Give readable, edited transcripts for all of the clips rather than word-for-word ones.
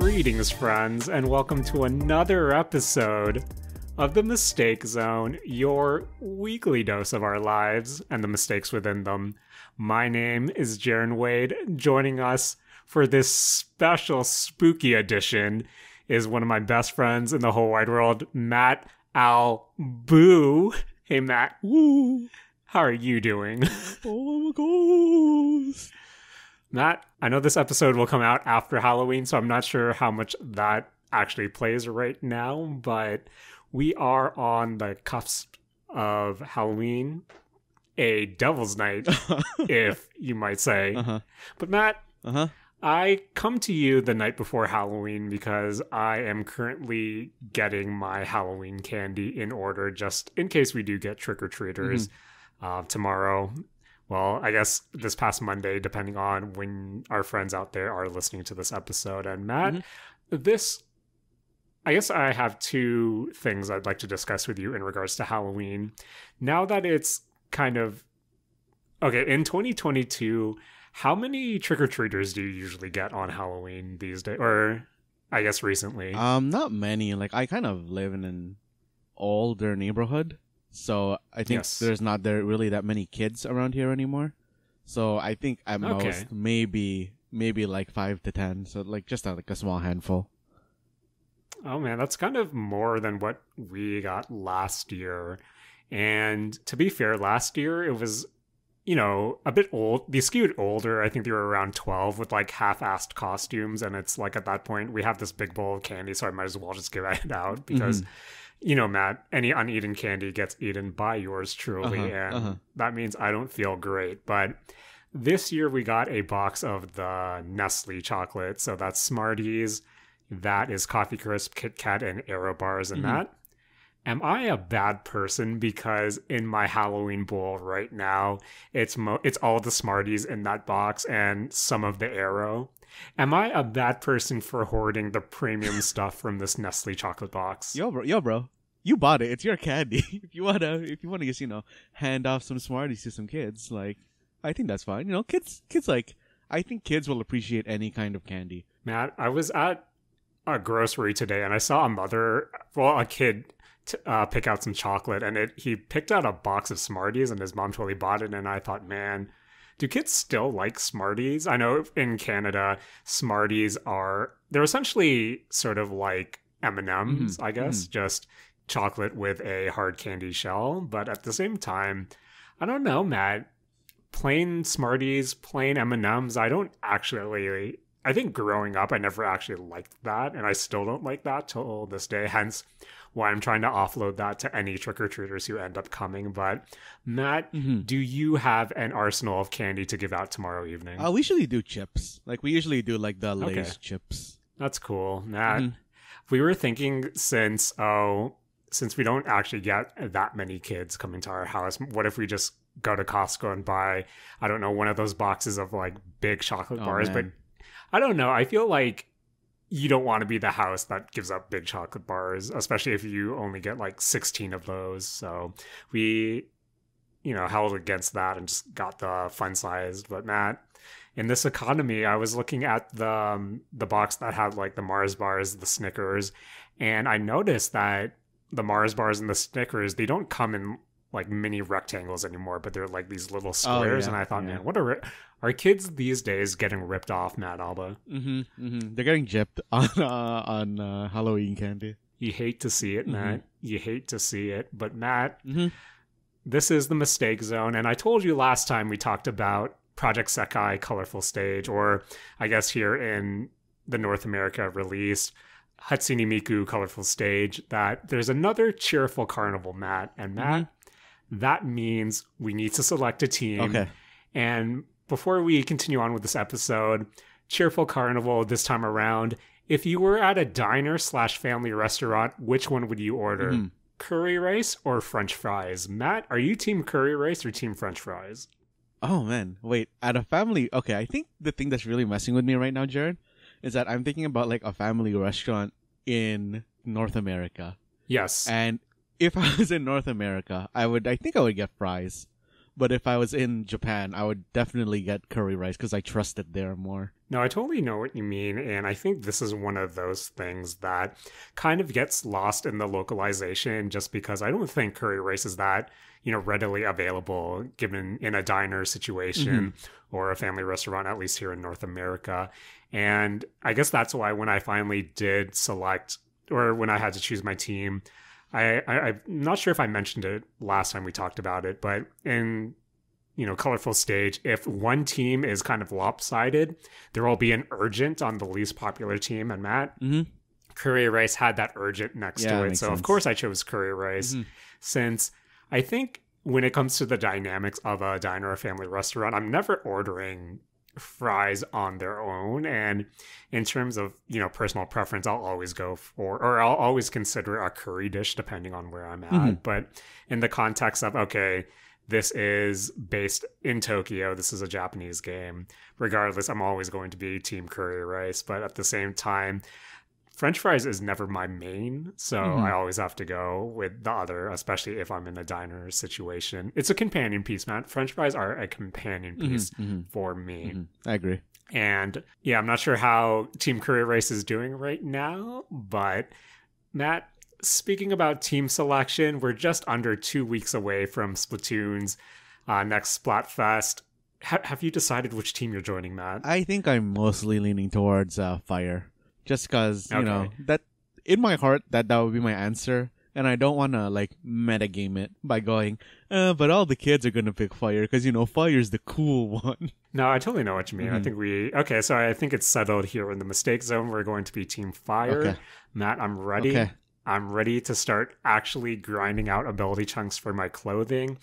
Greetings, friends, and welcome to another episode of The Mistake Zone, your weekly dose of our lives and the mistakes within them. My name is Jaren Wade. Joining us for this special spooky edition is one of my best friends in the whole wide world, Matt Al Boo. Hey, Matt. Woo. How are you doing? Oh my gosh. Matt, I know this episode will come out after Halloween, so I'm not sure how much that actually plays right now, but we are on the cusp of Halloween, a Devil's Night, if you might say. But Matt, I come to you the night before Halloween because I am currently getting my Halloween candy in order, just in case we do get trick-or-treaters tomorrow. Well, I guess this past Monday, depending on when our friends out there are listening to this episode. And Matt, I guess I have two things I'd like to discuss with you in regards to Halloween. Now that it's kind of... Okay, in 2022, how many trick-or-treaters do you usually get on Halloween these days? Or, I guess, recently? Not many. Like, I kind of live in an older neighborhood. So I think there's not really that many kids around here anymore. So I think at most maybe like 5 to 10. So like just like a small handful. Oh man, that's kind of more than what we got last year. And to be fair, last year it was, you know, a bit old. They skewed older. I think they were around 12 with like half-assed costumes. And it's like at that point we have this big bowl of candy, so I might as well just give it out because you know, Matt, any uneaten candy gets eaten by yours truly, and that means I don't feel great. But this year we got a box of the Nestle chocolate. So that's Smarties, that is Coffee Crisp, Kit Kat, and Aero bars, and that. Am I a bad person because in my Halloween bowl right now, it's all the Smarties in that box and some of the Aero? Am I a bad person for hoarding the premium stuff from this Nestle chocolate box? Yo, bro. You bought it. It's your candy. If you wanna just, hand off some Smarties to some kids, like, I think that's fine. You know, kids like, I think kids will appreciate any kind of candy. Matt, I was at a grocery today and I saw a kid pick out some chocolate, and he picked out a box of Smarties and his mom totally bought it, and I thought, man, do kids still like Smarties? I know in Canada, Smarties they're essentially sort of like M&Ms, I guess, just chocolate with a hard candy shell. But at the same time, I don't know, Matt, plain Smarties, plain M&Ms, I think growing up, I never actually liked that, and I still don't like that till this day, hence why I'm trying to offload that to any trick-or-treaters who end up coming. But Matt, do you have an arsenal of candy to give out tomorrow evening? We usually do chips. Like, we usually do, like, the Lay's chips. That's cool. Matt, we were thinking since we don't actually get that many kids coming to our house, what if we just go to Costco and buy, I don't know, one of those boxes of, like, big chocolate bars? Man. But I don't know. I feel like you don't want to be the house that gives up big chocolate bars, especially if you only get like 16 of those. So we, held against that and just got the fun sized. But Matt, in this economy, I was looking at the box that had like the Mars bars, the Snickers, and I noticed that the Mars bars and the Snickers, they don't come in like mini rectangles anymore, but they're like these little squares. And I thought, man, are kids these days getting ripped off, Matt Alba? They're getting gypped on Halloween candy. You hate to see it, Matt. You hate to see it. But Matt, this is the Mistake Zone. And I told you last time we talked about Project Sekai Colorful Stage, or I guess here in the North America release, Hatsune Miku Colorful Stage, that there's another cheerful carnival, Matt. And Matt, that means we need to select a team. Okay. And before we continue on with this episode, cheerful carnival this time around, if you were at a diner/family restaurant, which one would you order? Curry rice or French fries? Matt, are you team curry rice or team French fries? Oh, man. Wait, at a family... Okay, I think the thing that's really messing with me right now, Jared, is that I'm thinking about like a family restaurant in North America. Yes. And if I was in North America, I think I would get fries. But if I was in Japan, I would definitely get curry rice because I trust it there more. No, I totally know what you mean. And I think this is one of those things that kind of gets lost in the localization just because I don't think curry rice is that, readily available given in a diner situation or a family restaurant, at least here in North America. And I guess that's why when I finally did select, or when I had to choose my team, I'm not sure if I mentioned it last time we talked about it, but in colorful stage, if one team is kind of lopsided, there will be an urgent on the least popular team. And Matt, curry rice had that urgent next to it. So, of course, I chose curry rice since I think when it comes to the dynamics of a diner or family restaurant, I'm never ordering fries on their own. And in terms of, personal preference, I'll always go for, or I'll always consider a curry dish depending on where I'm at. But in the context of, okay, this is based in Tokyo. This is a Japanese game. Regardless, I'm always going to be team curry rice. But at the same time, French fries is never my main. So I always have to go with the other, especially if I'm in a diner situation. It's a companion piece, man. French fries are a companion piece for me. I agree. And yeah, I'm not sure how team curry rice is doing right now. But Matt, speaking about team selection, we're just under 2 weeks away from Splatoon's next Splatfest. Have you decided which team you're joining, Matt? I think I'm mostly leaning towards Fire. Just because, that in my heart, that would be my answer. And I don't want to, metagame it by going, but all the kids are going to pick Fire because, Fire's the cool one. No, I totally know what you mean. I think so I think it's settled here in the mistake zone. We're going to be Team Fire. Okay. Matt, I'm ready. Okay. I'm ready to start actually grinding out ability chunks for my clothing.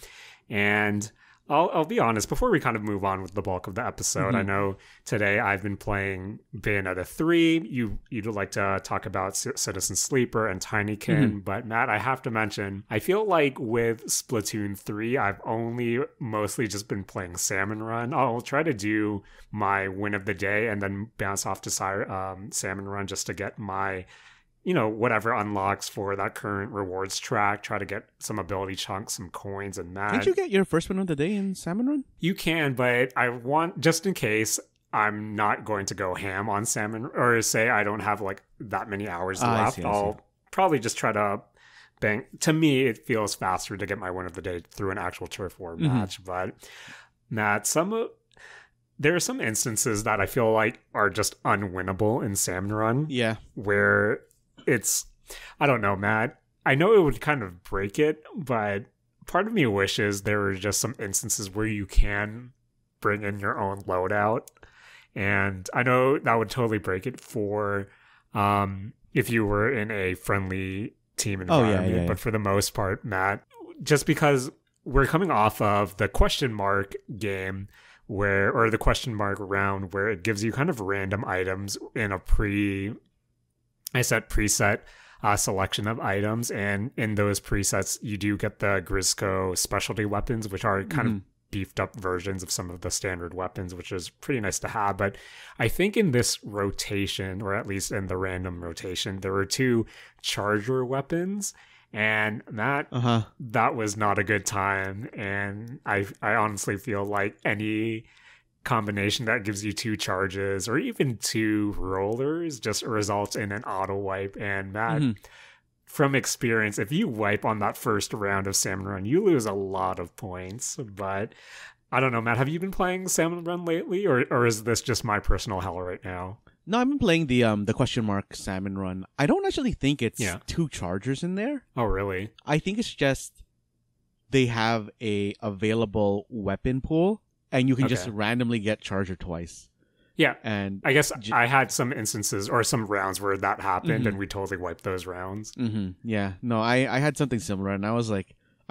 And I'll be honest, before we kind of move on with the bulk of the episode, I know today I've been playing Bayonetta 3. You'd like to talk about Citizen Sleeper and Tinykin, but Matt, I have to mention, I feel like with Splatoon 3, I've only mostly just been playing Salmon Run. I'll try to do my win of the day and then bounce off to Salmon Run just to get my whatever unlocks for that current rewards track, try to get some ability chunks, some coins, and that. Did you get your first win of the day in Salmon Run? You can, but I want, just in case I'm not going to go ham on Salmon, or say I don't have that many hours left, I'll probably just try to bang. To me, it feels faster to get my win of the day through an actual turf war match, but Matt, there are some instances that I feel like are just unwinnable in Salmon Run. Yeah. Where I don't know, Matt. I know it would kind of break it, but part of me wishes there were just some instances where you can bring in your own loadout. And I know that would totally break it for if you were in a friendly team environment. Yeah. But for the most part, Matt, just because we're coming off of the question mark game or the question mark round where it gives you kind of random items in a preset selection of items, and in those presets you do get the Grisco specialty weapons, which are kind of beefed up versions of some of the standard weapons, which is pretty nice to have. But I think in this rotation, or at least in the random rotation, there were 2 charger weapons, and that was not a good time. And I honestly feel like any combination that gives you 2 charges or even 2 rollers just results in an auto wipe. And Matt, from experience, if you wipe on that first round of Salmon Run, you lose a lot of points. But I don't know, Matt, have you been playing Salmon Run lately, or is this just my personal hell right now? No, I've been playing the question mark Salmon Run. I don't actually think it's 2 chargers in there. Oh, really? I think it's just they have a available weapon pool, and you can just randomly get charger twice. Yeah, and I guess I had some instances or some rounds where that happened, and we totally wiped those rounds. Yeah, no, I had something similar, and I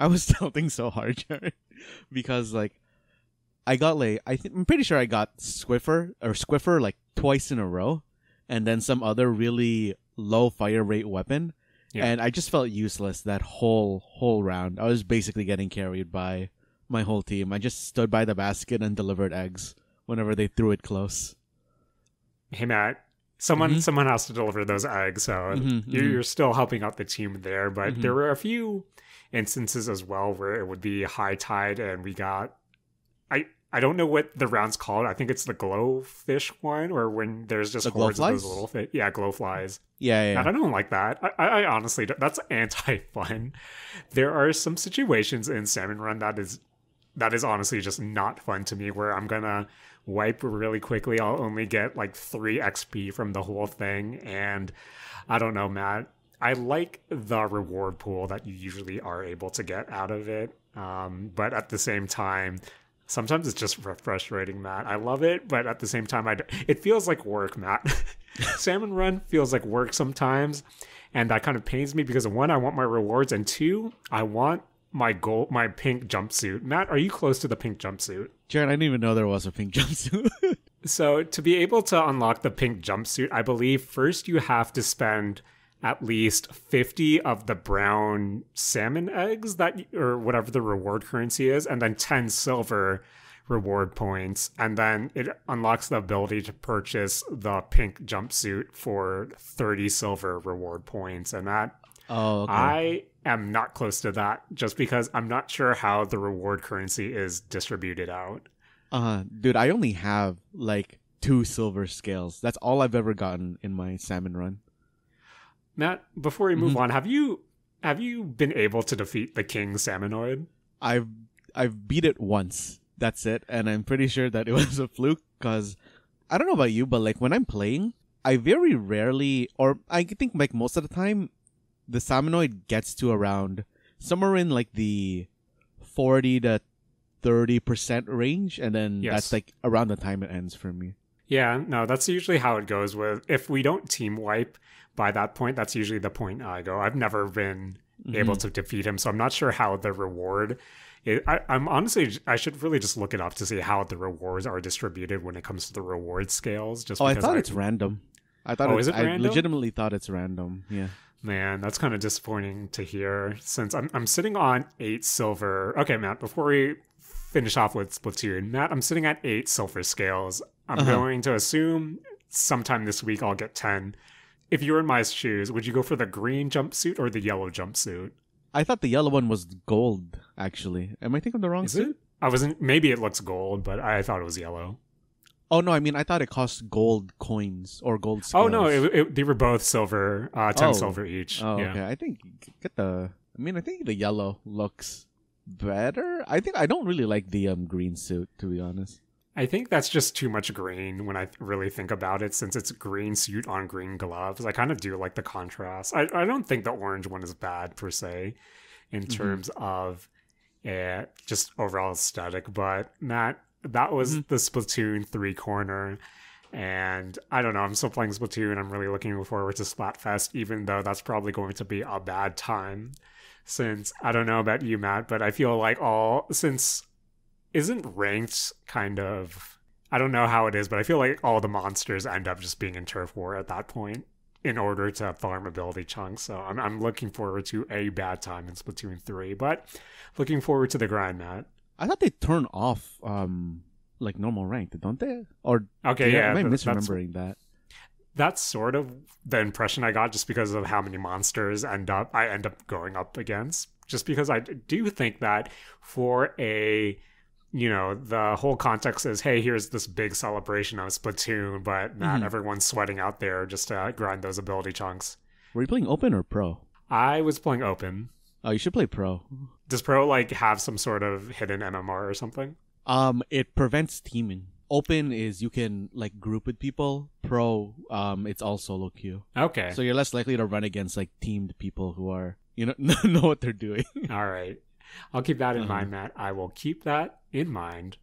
was tilting so hard, Jared, because I got I'm pretty sure I got Squiffer twice in a row, and then some other really low fire rate weapon, and I just felt useless that whole round. I was basically getting carried by my whole team. I just stood by the basket and delivered eggs whenever they threw it close. Hey Matt, someone has to deliver those eggs, so you're still helping out the team there. But there were a few instances as well where it would be high tide, and we got. I don't know what the round's called. I think it's the glowfish one, or when there's just hordes of those little fish. Yeah, glowflies. Yeah. And I don't like that. I honestly don't. That's anti-fun. There are some situations in Salmon Run that is honestly just not fun to me, where I'm gonna wipe really quickly. I'll only get like 3 XP from the whole thing, and I don't know, Matt. I like the reward pool that you usually are able to get out of it, but at the same time, sometimes it's just frustrating, Matt. I love it, but at the same time, it feels like work, Matt. Salmon Run feels like work sometimes, and that kind of pains me because, 1, I want my rewards, and 2, I want my pink jumpsuit. Matt, are you close to the pink jumpsuit? Jaren, I didn't even know there was a pink jumpsuit. So to be able to unlock the pink jumpsuit, I believe first you have to spend at least 50 of the brown salmon eggs or whatever the reward currency is, and then 10 silver reward points, and then it unlocks the ability to purchase the pink jumpsuit for 30 silver reward points. And that I am not close to that, just because I'm not sure how the reward currency is distributed out. Dude, I only have like 2 silver scales. That's all I've ever gotten in my Salmon Run. Matt, before we move on, have you been able to defeat the King Salmonoid? I've beat it once. That's it, and I'm pretty sure that it was a fluke, because I don't know about you, but like when I'm playing, I very rarely, or I think like most of the time, the Salmonoid gets to around somewhere in like the 40 to 30% range, and then that's like around the time it ends for me. Yeah, no, that's usually how it goes. If we don't team wipe by that point, that's usually the point I go. I've never been able to defeat him, so I'm not sure how the reward I'm honestly, I should really just look it up to see how the rewards are distributed when it comes to the reward scales. Just I thought it's random. I legitimately thought it's random. Yeah. Man, that's kind of disappointing to hear, since I'm sitting on 8 silver. Okay, Matt, before we finish off with Splatoon, Matt, I'm sitting at 8 silver scales. I'm going to assume sometime this week I'll get 10. If you were in my shoes, would you go for the green jumpsuit or the yellow jumpsuit? I thought the yellow one was gold, actually. Am I thinking the wrong suit? I wasn't. Maybe it looks gold, but I thought it was yellow. Oh, no, I mean, I thought it cost gold coins or gold scales. Oh, no, they were both silver, 10 silver each. Oh, yeah. Okay. I think I think the yellow looks better. I don't really like the green suit, to be honest. I think that's just too much green when I really think about it, since it's green suit on green gloves. I kind of do like the contrast. I don't think the orange one is bad per se in terms of just overall aesthetic. But Matt, that was the Splatoon 3 corner. And I don't know, I'm still playing Splatoon. I'm really looking forward to Splatfest, even though that's probably going to be a bad time. Since, I don't know about you, Matt, but I feel like isn't ranked kind of, I don't know how it is, but I feel like all the monsters end up just being in turf war at that point in order to farm ability chunks. So I'm looking forward to a bad time in Splatoon 3, but looking forward to the grind, Matt. I thought they turn off like normal ranked, don't they? Or am I misremembering that? That's sort of the impression I got, just because of how many monsters I end up going up against. Just because I do think that for the whole context is, hey, here's this big celebration of Splatoon, but not everyone's sweating out there just to grind those ability chunks. Were you playing open or pro? I was playing open. Oh, you should play pro. Does pro have some sort of hidden MMR or something? It prevents teaming. Open is you can group with people. Pro, it's all solo queue. Okay. So you're less likely to run against teamed people who are know what they're doing. All right. I'll keep that in mind, Matt. I will keep that in mind.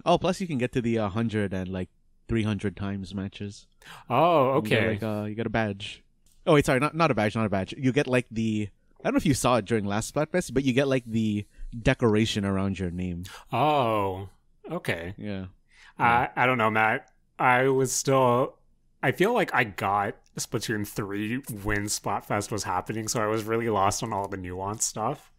Oh, plus you can get to the 100 and 300 times matches. Oh, okay. You get a badge. Oh, wait, sorry, not a badge. You get the, I don't know if you saw it during last Splatfest, but you get the decoration around your name. Oh, okay. Yeah. I don't know, Matt. I feel like I got Splatoon 3 when Splatfest was happening, so I was really lost on all the nuanced stuff.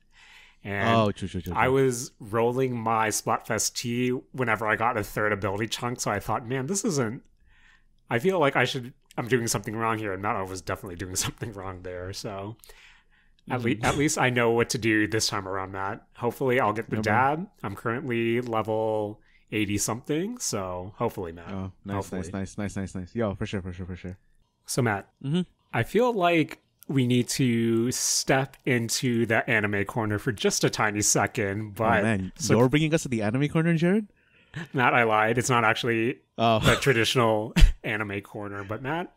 And true. I was rolling my Splatfest T whenever I got a third ability chunk, so I thought, man, I feel like I'm doing something wrong here, and Matt was definitely doing something wrong there, so at least I know what to do this time around, Matt. Hopefully I'll get the dab. I'm currently level 80 something. So hopefully, Matt. Oh, nice. Yo, for sure. So Matt, I feel like we need to step into the anime corner for just a tiny second. But you're bringing us to the anime corner, Jared? Matt, I lied. It's not actually the traditional anime corner. But Matt,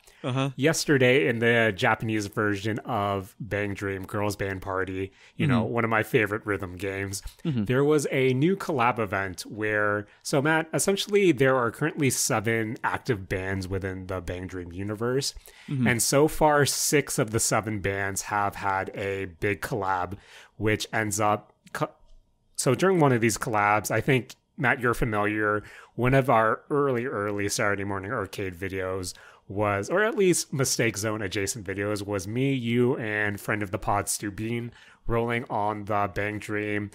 yesterday in the Japanese version of Bang Dream Girls Band Party, you know, one of my favorite rhythm games, there was a new collab event where, so Matt, essentially there are currently 7 active bands within the Bang Dream universe. And so far, 6 of the 7 bands have had a big collab, which ends up... So during one of these collabs, I think, Matt, you're familiar, one of our early Saturday morning arcade videos was, or at least Mistake Zone adjacent videos, was me, you, and friend of the pod, Stu Bean, rolling on the Bang Dream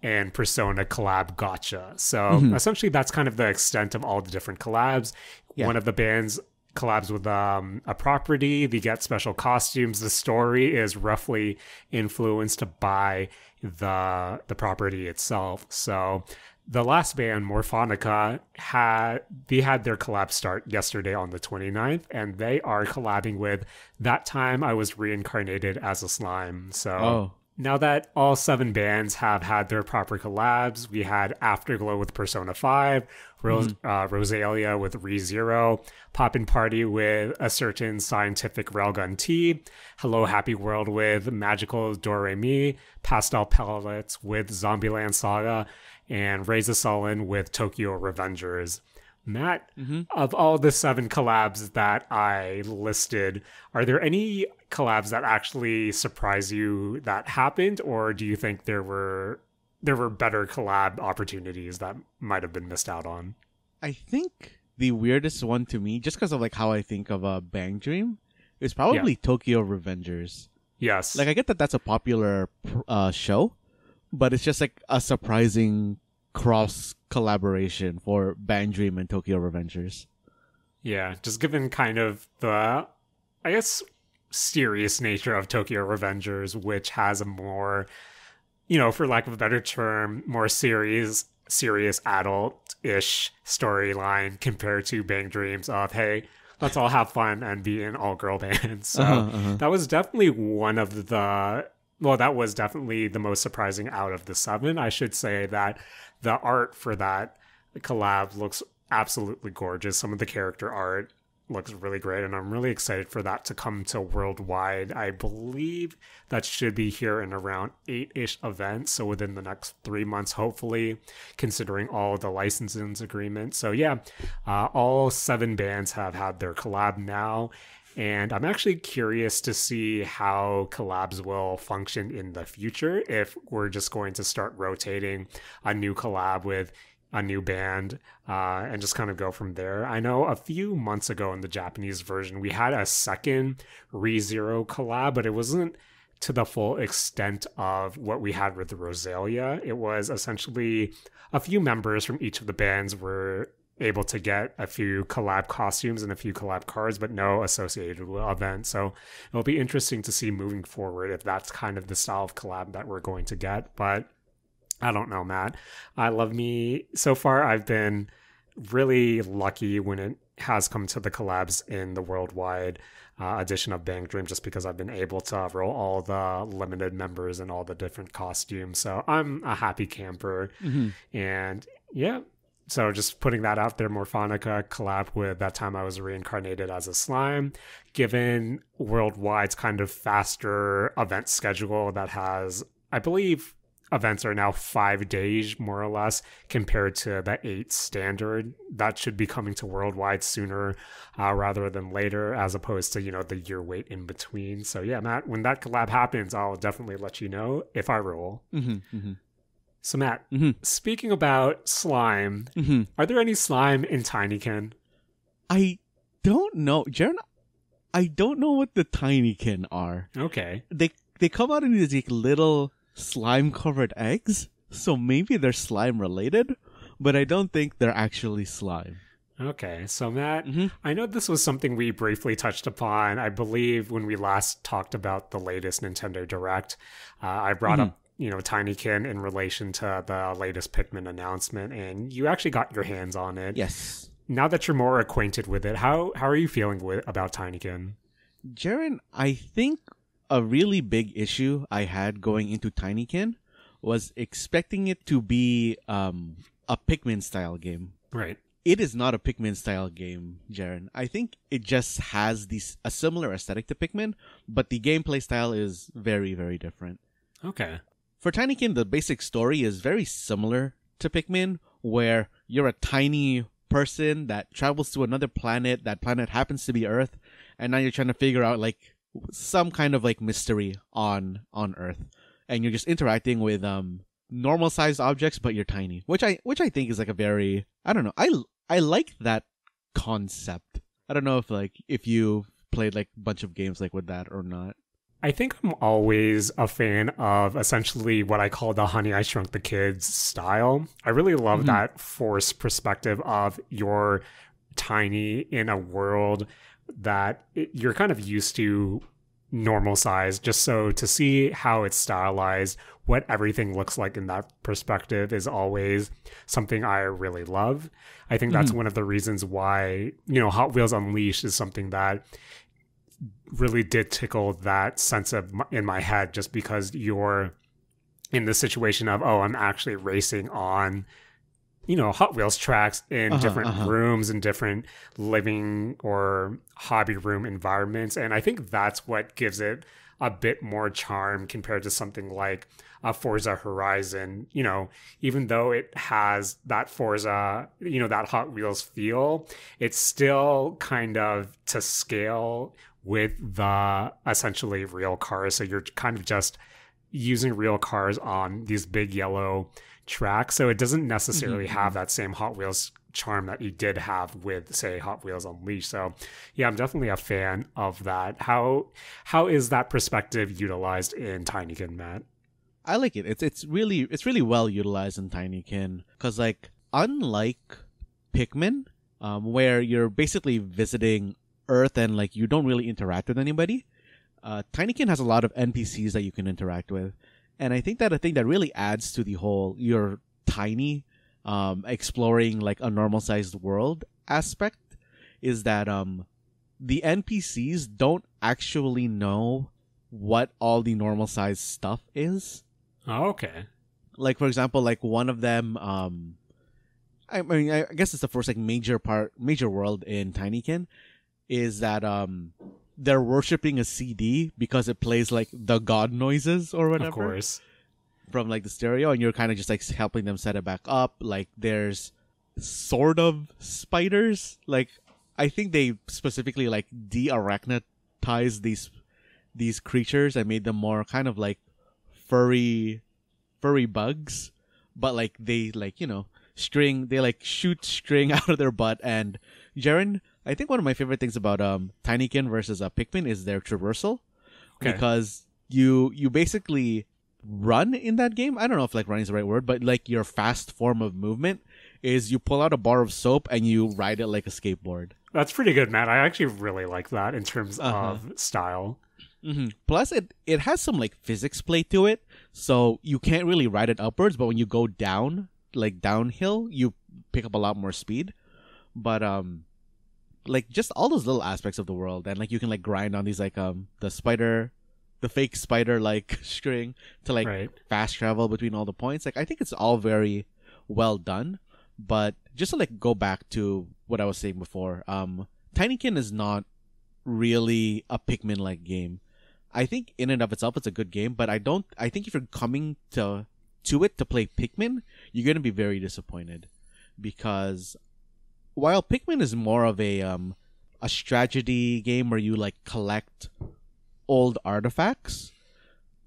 and Persona collab gotcha. So essentially that's kind of the extent of all the different collabs. Yeah. One of the bands collabs with a property, they get special costumes. The story is roughly influenced by the property itself. So the last band, Morphonica, had their collab start yesterday on the 29th, and they are collabing with That Time I Was Reincarnated as a Slime. So now that all 7 bands have had their proper collabs, we had Afterglow with Persona 5, Rosalia with ReZero, Poppin' Party with a certain Scientific Railgun T, Hello Happy World with Magical Do-Re-Mi, Pastel Palettes with Zombieland Saga, and Reza Sullen with Tokyo Revengers. Matt, of all the 7 collabs that I listed, are there any collabs that actually surprise you that happened, or do you think there were better collab opportunities that might have been missed out on? I think the weirdest one to me, just because of like how I think of a Bang Dream, is probably Tokyo Revengers. Yes. Like I get that that's a popular show, but it's just like a surprising cross collaboration for Bang Dream and Tokyo Revengers. Yeah, just given kind of the, I guess, serious nature of Tokyo Revengers, which has a more, you know, for lack of a better term, more serious adult-ish storyline compared to Bang Dreams of, hey, let's all have fun and be in all-girl bands. So that was definitely one of the... Well, that was definitely the most surprising out of the 7. I should say that the art for that collab looks absolutely gorgeous. Some of the character art looks really great, and I'm really excited for that to come to worldwide. I believe that should be here in around 8-ish events, so within the next 3 months, hopefully, considering all the licensing agreements. So yeah, all 7 bands have had their collab now. And I'm actually curious to see how collabs will function in the future, if we're just going to start rotating a new collab with a new band and just kind of go from there. I know a few months ago in the Japanese version, we had a second ReZero collab, but it wasn't to the full extent of what we had with the Rosalia. It was essentially a few members from each of the bands were able to get a few collab costumes and a few collab cards, but no associated event. So it'll be interesting to see moving forward if that's kind of the style of collab that we're going to get. But I don't know, Matt. So far, I've been really lucky when it has come to the collabs in the worldwide edition of Bang Dream, just because I've been able to roll all the limited members and all the different costumes. So I'm a happy camper. And yeah, so just putting that out there, Morphonica collab with That Time I Was Reincarnated as a Slime. Given Worldwide's kind of faster event schedule that has, I believe, events are now 5 days, more or less, compared to the 8 standard. That should be coming to Worldwide sooner rather than later, as opposed to, you know, the year wait in between. So yeah, Matt, when that collab happens, I'll definitely let you know if I roll. So Matt, speaking about slime, are there any slime in Tinykin? I don't know. Jaren, I don't know what the Tinykin are. Okay. They come out in these like, little slime-covered eggs, so maybe they're slime-related, but I don't think they're actually slime. Okay, so Matt, I know this was something we briefly touched upon, I believe, when we last talked about the latest Nintendo Direct. I brought up Tinykin in relation to the latest Pikmin announcement, and you actually got your hands on it. Yes. Now that you're more acquainted with it, how are you feeling about Tinykin? Jaren, I think a really big issue I had going into Tinykin was expecting it to be a Pikmin style game. Right. It is not a Pikmin style game, Jaren. I think it just has a similar aesthetic to Pikmin, but the gameplay style is very, very different. Okay. For Tinykin, the basic story is very similar to Pikmin, where you're a tiny person that travels to another planet. That planet happens to be Earth, and now you're trying to figure out like some kind of like mystery on Earth, and you're just interacting with normal sized objects, but you're tiny, which I think is like a very, I don't know, I like that concept. I don't know if you played like a bunch of games like with that or not. I think I'm always a fan of essentially what I call the Honey, I Shrunk the Kids style. I really love that forced perspective of you're tiny in a world that you're kind of used to normal size, just so to see how it's stylized, what everything looks like in that perspective is always something I really love. I think that's one of the reasons why, Hot Wheels Unleashed is something that really did tickle that sense of in my head, just because you're in the situation of, I'm actually racing on Hot Wheels tracks in different rooms and different living or hobby room environments. And I think that's what gives it a bit more charm compared to something like a Forza Horizon. Even though it has that Forza, that Hot Wheels feel, it's still kind of to scale with the essentially real cars. So you're kind of just using real cars on these big yellow tracks. So it doesn't necessarily have that same Hot Wheels charm that you did have with, say, Hot Wheels Unleashed. So yeah, I'm definitely a fan of that. How is that perspective utilized in Tinykin, Matt? I like it. It's really well utilized in Tinykin, because like unlike Pikmin, where you're basically visiting Earth and like you don't really interact with anybody, Tinykin has a lot of NPCs that you can interact with, and I think that a thing that really adds to the whole you're tiny, exploring like a normal sized world aspect is that the NPCs don't actually know what all the normal sized stuff is. Oh, okay. Like for example, like one of them, I mean, I guess it's the first like major world in Tinykin, is that they're worshipping a CD because it plays like the god noises or whatever. Of course. From like the stereo, and you're kind of just like helping them set it back up. Like there's sort of spiders. Like I think they specifically like de-arachnetized these creatures and made them more kind of like furry bugs. But like they like, they like shoot string out of their butt. And Jaren, I think one of my favorite things about Tinykin versus Pikmin is their traversal. Okay. Because you basically run in that game. I don't know if like running is the right word, but like your fast form of movement is you pull out a bar of soap and you ride it like a skateboard. That's pretty good, Matt. I actually really like that in terms of style. Plus it has some like physics play to it, so you can't really ride it upwards, but when you go down, like downhill, you pick up a lot more speed. But like just all those little aspects of the world, and like you can like grind on these like the fake spider like string to like fast travel between all the points. Like I think it's all very well done. But just to like go back to what I was saying before, Tinykin is not really a Pikmin like game. I think in and of itself it's a good game, but I think if you're coming to it to play Pikmin, you're gonna be very disappointed. Because while Pikmin is more of a strategy game where you like collect old artifacts,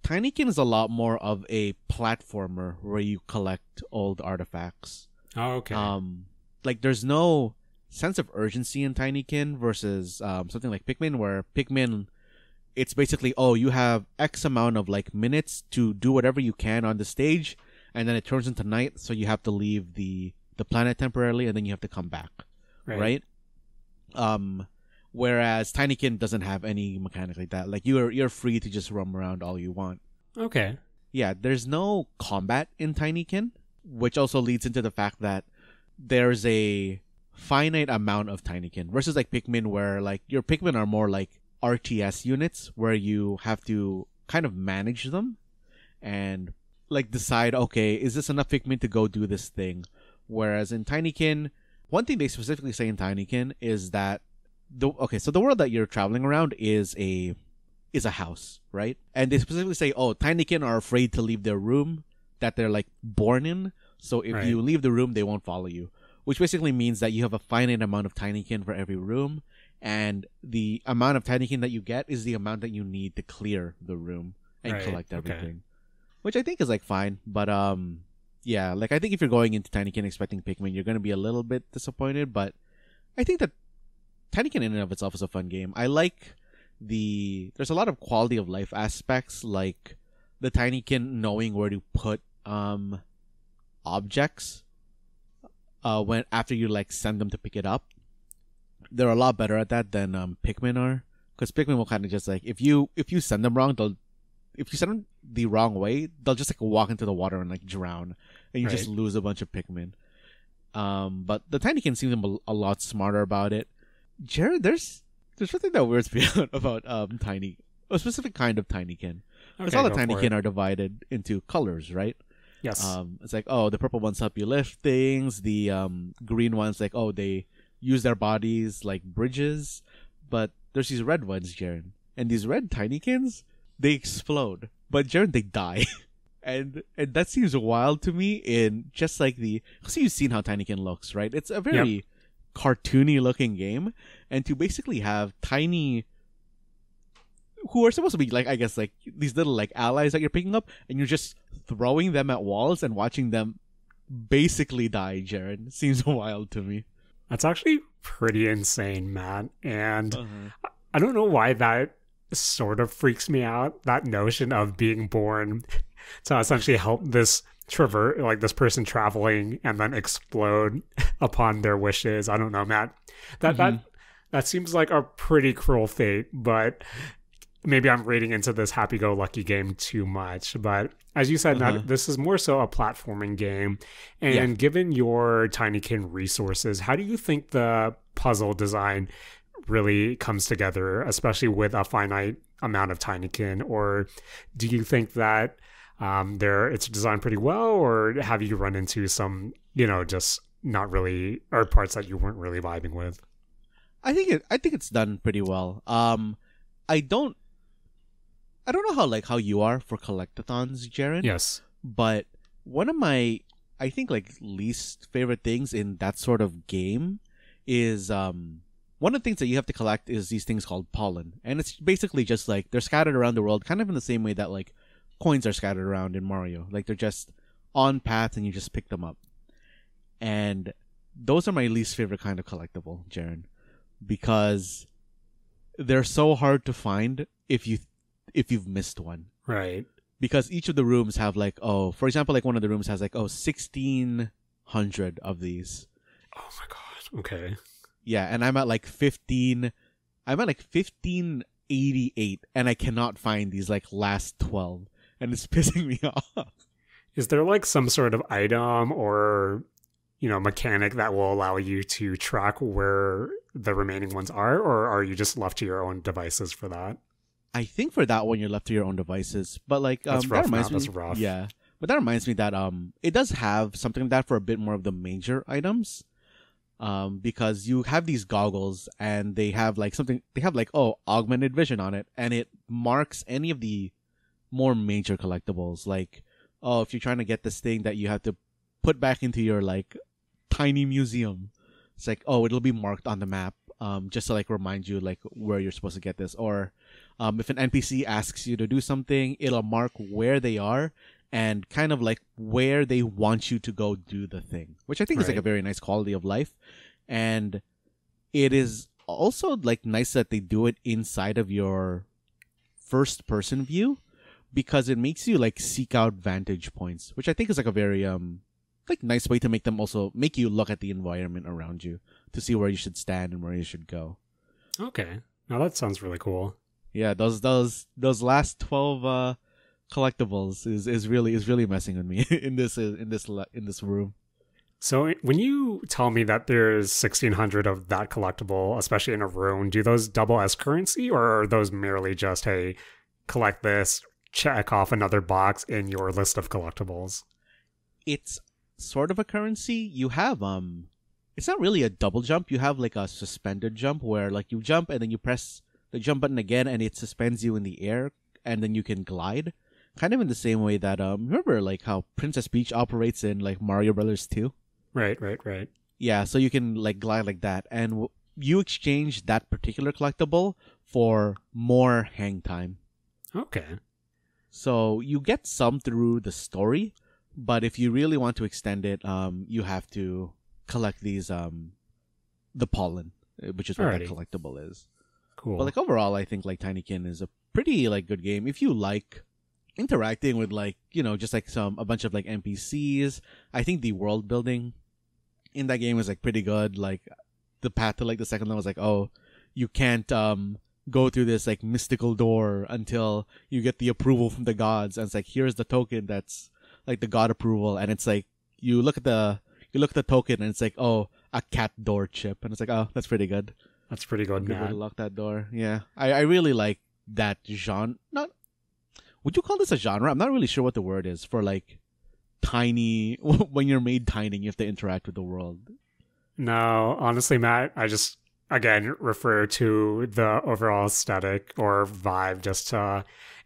Tinykin is a lot more of a platformer where you collect old artifacts. Oh, okay. Like there's no sense of urgency in Tinykin versus something like Pikmin, where Pikmin, it's basically, you have X amount of like minutes to do whatever you can on the stage, and then it turns into night, so you have to leave the planet temporarily, and then you have to come back, right? Whereas Tinykin doesn't have any mechanic like that. Like you're free to just roam around all you want. Okay. yeah, there's no combat in Tinykin, which also leads into the fact that there's a finite amount of Tinykin versus like Pikmin, where like your Pikmin are more like RTS units where you have to kind of manage them and like decide, okay, is this enough Pikmin to go do this thing? Whereas in Tinykin, one thing they specifically say in Tinykin is that so the world that you're traveling around is a house, right? And they specifically say, oh, Tinykin are afraid to leave their room that they're like born in. So if you leave the room, they won't follow you, which basically means that you have a finite amount of Tinykin for every room. And the amount of Tinykin that you get is the amount that you need to clear the room and collect everything, which I think is like fine. But yeah, like I think if you're going into Tinykin expecting Pikmin, you're going to be a little bit disappointed. But I think that Tinykin in and of itself is a fun game. I like there's a lot of quality of life aspects, like the Tinykin knowing where to put objects when after you like send them to pick it up. They're a lot better at that than Pikmin are, because Pikmin will kind of just like if you send them wrong, if you send them the wrong way, they'll just like walk into the water and like drown, and you just lose a bunch of Pikmin. But the Tinykin seems a lot smarter about it. Jared, there's something that weirds me out about a specific kind of Tinykin. Because all the Tinykin are divided into colors, right? Yes. It's like, oh, the purple ones help you lift things. The green ones, like, oh, they use their bodies like bridges. But there's these red ones, Jaren. And these red Tinykins, they explode. But Jaren, they die. and that seems wild to me in just like so you've seen how Tinykin looks, right? It's a very cartoony looking game. And to basically have tiny... who are supposed to be like, I guess, like these little like allies that you're picking up, and you're just throwing them at walls and watching them basically die, Jaren. Seems wild to me. That's actually pretty insane, Matt. And I don't know why that sort of freaks me out, that notion of being born to essentially help this this person traveling and then explode upon their wishes. I don't know, Matt. That seems like a pretty cruel fate, but maybe I'm reading into this happy-go-lucky game too much. But as you said, Matt, this is more so a platforming game. And given your Tinykin resources, how do you think the puzzle design really comes together, especially with a finite amount of Tinykin? Or do you think that it's designed pretty well, or have you run into some, just not really, or parts that you weren't really vibing with? I think it's done pretty well. I don't know how you are for collectathons, Jaren. Yes. But one of my, I think, like, least favorite things in that sort of game is one of the things that you have to collect is these things called pollen. And it's basically just like they're scattered around the world, kind of in the same way that like coins are scattered around in Mario. Like they're just on paths and you just pick them up. And those are my least favorite kind of collectible, Jaren, because they're so hard to find if you've missed one. Right. Because each of the rooms have like, for example, like one of the rooms has like, 1,600 of these. Oh my god. Okay. Yeah, and I'm at like 1588, and I cannot find these like last 12, and it's pissing me off. Is there like some sort of item or, mechanic that will allow you to track where the remaining ones are, or are you just left to your own devices for that? I think for that one you're left to your own devices, but like that's rough. That's rough. Yeah, but that reminds me that it does have something like that for a bit more of the major items, because you have these goggles and they have like augmented vision on it, and it marks any of the more major collectibles, like if you're trying to get this thing that you have to put back into your like tiny museum, it's like it'll be marked on the map, just to like remind you like where you're supposed to get this, or if an NPC asks you to do something, it'll mark where they are and kind of like where they want you to go do the thing, which I think is like a very nice quality of life. And it is also like nice that they do it inside of your first person view, because it makes you like seek out vantage points, which I think is like a very like nice way to make you look at the environment around you to see where you should stand and where you should go. Okay. Now that sounds really cool. Yeah, those last 12 collectibles is really messing with me in this room. So when you tell me that there's 1,600 of that collectible, especially in a room, do those double as currency, or are those merely just, hey, collect this, check off another box in your list of collectibles? It's sort of a currency. You have it's not really a double jump. You have like a suspended jump where like you jump and then you press the jump button again and it suspends you in the air and then you can glide. Kind of in the same way that remember like how Princess Peach operates in like Mario Brothers 2? Right. Yeah, so you can like glide like that, and you exchange that particular collectible for more hang time. Okay. So you get some through the story, but if you really want to extend it, you have to collect these the pollen, which is what that collectible is. Cool. But like overall, I think like Tinykin is a pretty like good game if you like interacting with like, you know, just like a bunch of like NPCs. I think the world building in that game is like pretty good. Like the path to like the second level was like, oh, you can't go through this like mystical door until you get the approval from the gods, and it's like, here's the token that's like the god approval, and it's like you look at the token and it's like, oh, a cat door chip, and it's like, oh, that's pretty good. That's pretty good, man. To lock that door. Yeah, I really like that genre. Not, would you call this a genre? I'm not really sure what the word is for like tiny. When you're made tiny, you have to interact with the world. No, honestly, Matt, I just again refer to the overall aesthetic or vibe just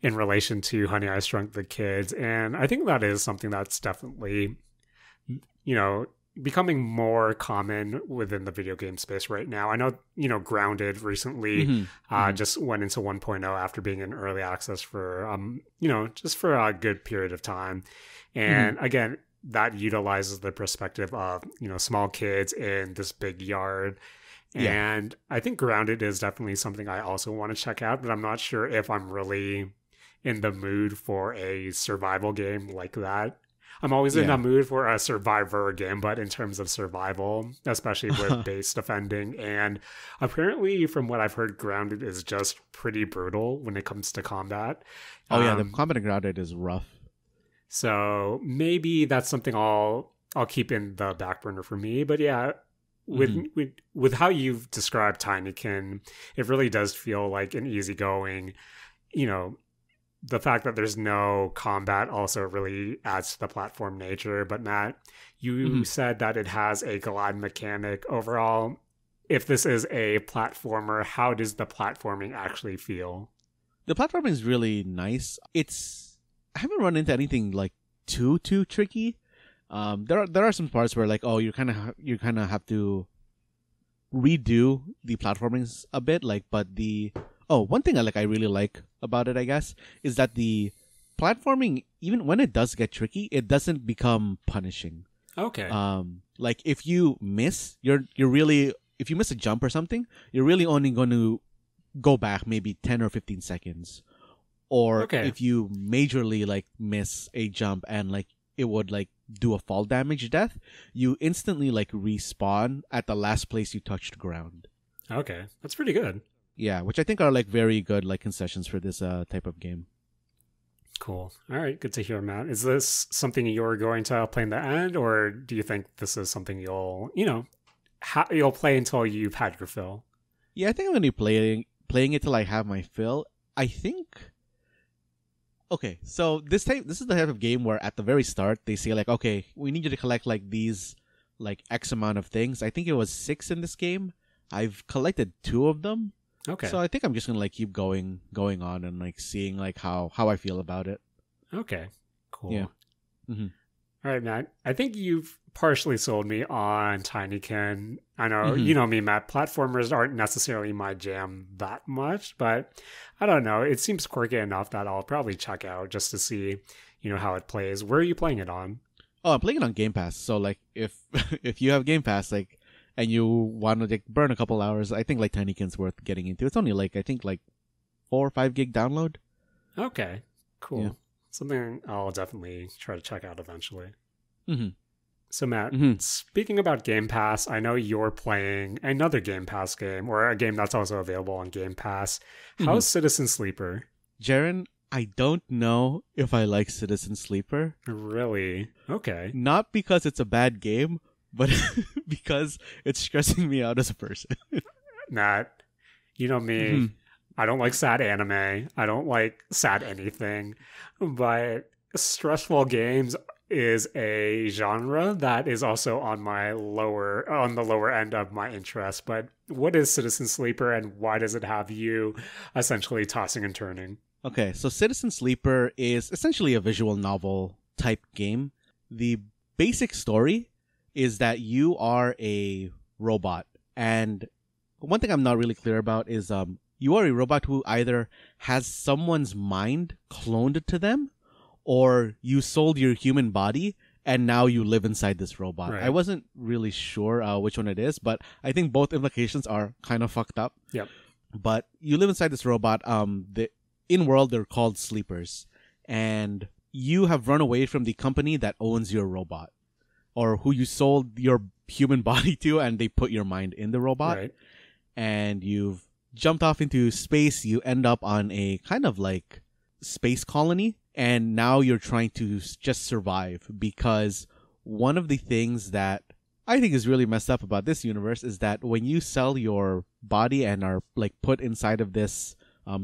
in relation to Honey, I Shrunk the Kids, and I think that is something that's definitely, you know, becoming more common within the video game space right now. I know, you know, Grounded recently just went into 1.0 after being in early access for, you know, just for a good period of time. And again, that utilizes the perspective of, you know, small kids in this big yard. Yeah. And I think Grounded is definitely something I also want to check out, but I'm not sure if I'm really in the mood for a survival game like that. I'm always in a mood for a survivor game, but in terms of survival, especially with base defending. And apparently, from what I've heard, Grounded is just pretty brutal when it comes to combat. Oh, yeah, the combat in Grounded is rough. So maybe that's something I'll keep in the back burner for me. But yeah, with how you've described Tinykin, it really does feel like an easygoing, you know, the fact that there's no combat also really adds to the platform nature. But Matt, you said that it has a glide mechanic. Overall, if this is a platformer, how does the platforming actually feel? The platforming is really nice. I haven't run into anything like too tricky. There are some parts where like, oh, you kind of have to redo the platformings a bit, like, but one thing I really like about it, I guess, is that the platforming, even when it does get tricky, it doesn't become punishing. Okay. Like if you miss, if you miss a jump or something, you're really only going to go back maybe 10 or 15 seconds. Or if you majorly like miss a jump and like it would like do a fall damage death, you instantly like respawn at the last place you touched ground. Okay, that's pretty good. Yeah, which I think are like very good like concessions for this type of game. Cool. All right, good to hear, Matt. Is this something you're going to play in the end, or do you think this is something you'll play until you've had your fill? Yeah, I think I'm gonna be playing it till I have my fill. I think. Okay, so this is the type of game where at the very start they say like, okay, we need you to collect like these like X amount of things. I think it was 6 in this game. I've collected 2 of them. Okay. So I think I'm just gonna like keep going on and like seeing like how I feel about it. Okay. Cool. Yeah. All right, Matt. I think you've partially sold me on Tinykin. I know, you know me, Matt. Platformers aren't necessarily my jam that much, but I don't know. It seems quirky enough that I'll probably check out just to see, you know, how it plays. Where are you playing it on? Oh, I'm playing it on Game Pass. So like, if you have Game Pass, like, and you want to like burn a couple hours, I think like Tinykin's worth getting into. It's only like I think like 4 or 5 gig download. Okay, cool. Yeah. Something I'll definitely try to check out eventually. So Matt, speaking about Game Pass, I know you're playing another Game Pass game, or a game that's also available on Game Pass. How's Citizen Sleeper? Jaren I don't know if I like Citizen Sleeper. Really? Okay. Not because it's a bad game, but because it's stressing me out as a person. Matt, you know me. Mm-hmm. I don't like sad anime. I don't like sad anything. But stressful games is a genre that is also on the lower end of my interest. But what is Citizen Sleeper, and why does it have you essentially tossing and turning? Okay, so Citizen Sleeper is essentially a visual novel type game. The basic story is that you are a robot, and one thing I'm not really clear about is you are a robot who either has someone's mind cloned to them, or you sold your human body and now you live inside this robot. Right. I wasn't really sure which one it is, but I think both implications are kind of fucked up. Yep. But you live inside this robot. In-world, they're called sleepers. And you have run away from the company that owns your robot, or who you sold your human body to, and they put your mind in the robot. Right. And you've jumped off into space. You end up on a kind of like space colony. And now you're trying to just survive, because one of the things that I think is really messed up about this universe is that when you sell your body and are like put inside of this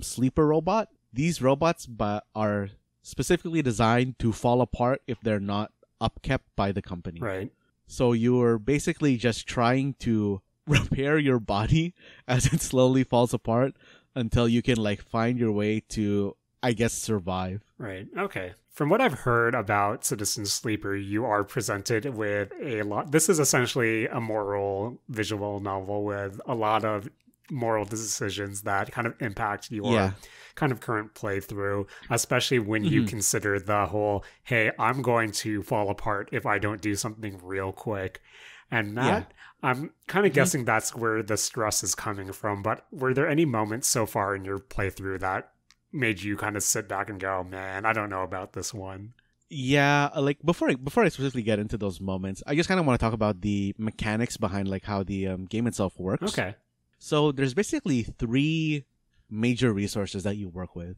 sleeper robot, these robots are specifically designed to fall apart if they're not upkept by the company. Right. So you're basically just trying to repair your body as it slowly falls apart until you can like find your way to, I guess, survive. Right. Okay. From what I've heard about Citizen Sleeper, you are presented with a lot. This is essentially a moral visual novel with a lot of moral decisions that kind of impact your kind of current playthrough, especially when you consider the whole, hey, I'm going to fall apart if I don't do something real quick. And that, I'm kind of guessing that's where the stress is coming from. But were there any moments so far in your playthrough that made you kind of sit back and go, man, I don't know about this one? Yeah, like before I specifically get into those moments, I just kind of want to talk about the mechanics behind like how the game itself works. Okay. So there's basically 3 major resources that you work with.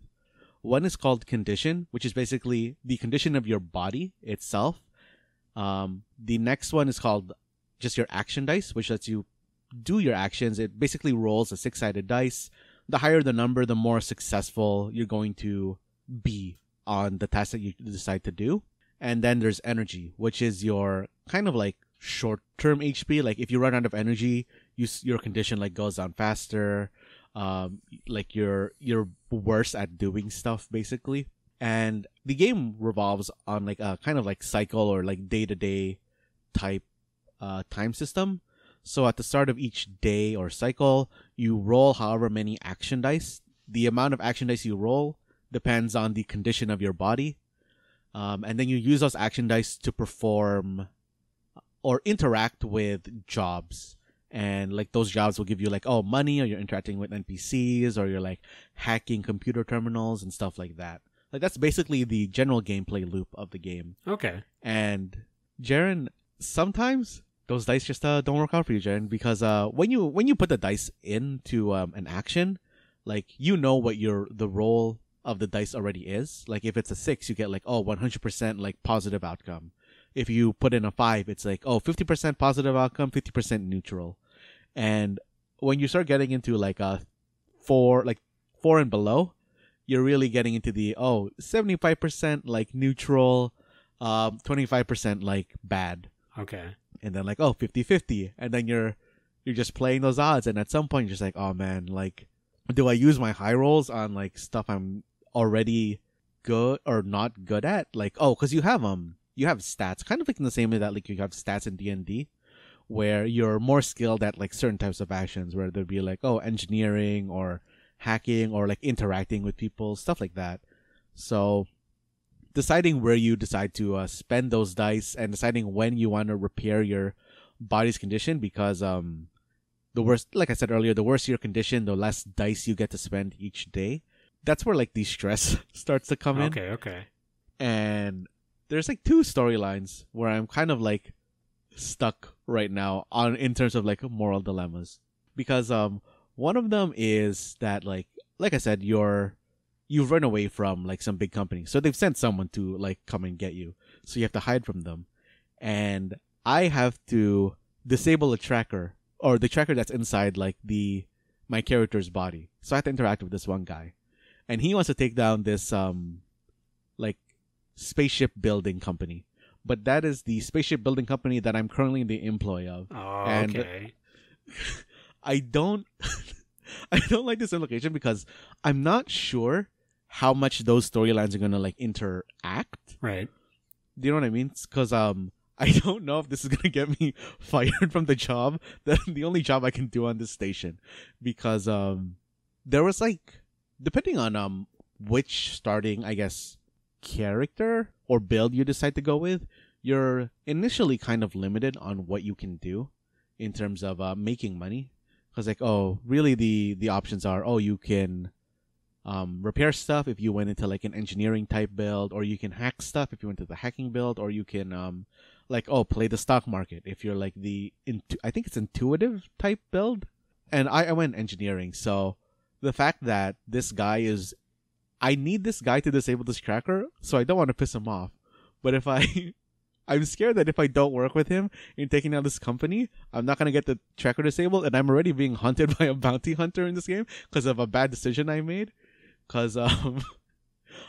One is called condition, which is basically the condition of your body itself. The next one is called just your action dice, which lets you do your actions. It basically rolls a 6-sided dice. The higher the number, the more successful you're going to be on the task that you decide to do. And then there's energy, which is your kind of like short-term HP. Like if you run out of energy, your condition like goes down faster. Like you're worse at doing stuff basically. And the game revolves on like a kind of like cycle or like day-to-day type time system. So at the start of each day or cycle, you roll however many action dice. The amount of action dice you roll depends on the condition of your body. And then you use those action dice to perform or interact with jobs. And like those jobs will give you like, money, or you're interacting with NPCs, or you're like hacking computer terminals and stuff like that. Like that's basically the general gameplay loop of the game. Okay. And Jaren, sometimes those dice just don't work out for you, Jaren, because when you put the dice into an action, like you know what the roll of the dice already is. Like if it's a 6, you get like 100% like positive outcome. If you put in a 5, it's like 50% positive outcome, 50% neutral. And when you start getting into like a 4 and below, you're really getting into the 75% like neutral, 25% like bad. Okay. And then like 50-50, and then you're just playing those odds, and at some point you're just like, oh man, like do I use my high rolls on like stuff I'm already good or not good at? Like because you have stats, kind of like in the same way that like you have stats in D&D, where you're more skilled at like certain types of actions, where there'd be like engineering or hacking or like interacting with people, stuff like that. So deciding where you decide to spend those dice and deciding when you want to repair your body's condition, because the worse, like I said earlier, the worse your condition, the less dice you get to spend each day. That's where like the stress starts to come in. Okay. And there's like 2 storylines where I'm kind of like stuck right now in terms of like moral dilemmas, because one of them is that like I said, you you've run away from like some big company. So they've sent someone to like come and get you. So you have to hide from them. And I have to disable a tracker, or the tracker that's inside like my character's body. So I have to interact with this one guy. And he wants to take down this like spaceship building company. But that is the spaceship building company that I'm currently in the employ of. Oh, and okay. I don't like this implication because I'm not sure how much those storylines are gonna like interact. Right. Do you know what I mean? Because I don't know if this is gonna get me fired from the job, the only job I can do on this station, because there was like, depending on which starting, I guess, character or build you decide to go with, you're initially kind of limited on what you can do in terms of making money. Because like, oh, really the options are, oh, you can repair stuff if you went into like an engineering type build, or you can hack stuff if you went to the hacking build, or you can like, oh, play the stock market if you're like I think it's intuitive type build. And I went engineering, so the fact that this guy I need this guy to disable this tracker, so I don't want to piss him off. But if I'm scared that if I don't work with him in taking down this company, I'm not going to get the tracker disabled, and I'm already being hunted by a bounty hunter in this game because of a bad decision I made. Because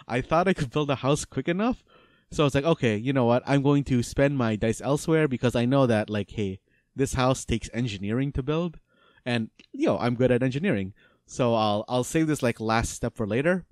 I thought I could build a house quick enough. So I was like, okay, you know what? I'm going to spend my dice elsewhere because I know that, like, hey, this house takes engineering to build. And, I'm good at engineering. So I'll save this, like, last step for later.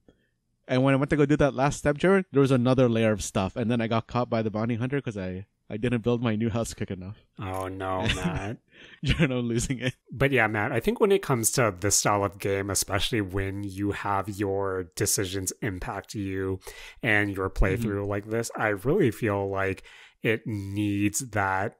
And when I went to go do that last step, Jared, there was another layer of stuff. And then I got caught by the bounty hunter because I didn't build my new house quick enough. Oh, no, Matt. Jared, I'm losing it. But yeah, Matt, I think when it comes to this style of game, especially when you have your decisions impact you and your playthrough like this, I really feel like it needs that,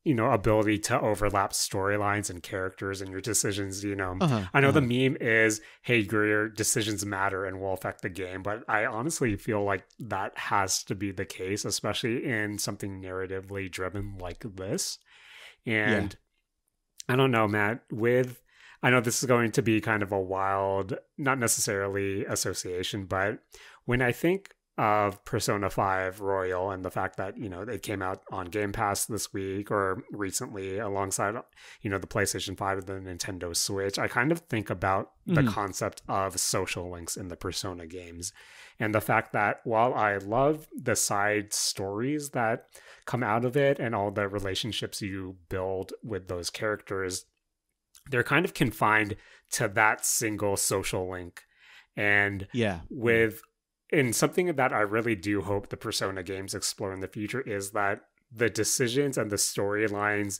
ability to overlap storylines and characters and your decisions, I know the meme is, hey, your decisions matter and will affect the game, but I honestly feel like that has to be the case, especially in something narratively driven like this. And I don't know, Matt, I know this is going to be kind of a wild, not necessarily association, but when I think of Persona 5 Royal and the fact that, it came out on Game Pass this week or recently alongside, the PlayStation 5 and the Nintendo Switch, I kind of think about the concept of social links in the Persona games. And the fact that while I love the side stories that come out of it and all the relationships you build with those characters, they're kind of confined to that single social link. And and something that I really do hope the Persona games explore in the future is that the decisions and the storylines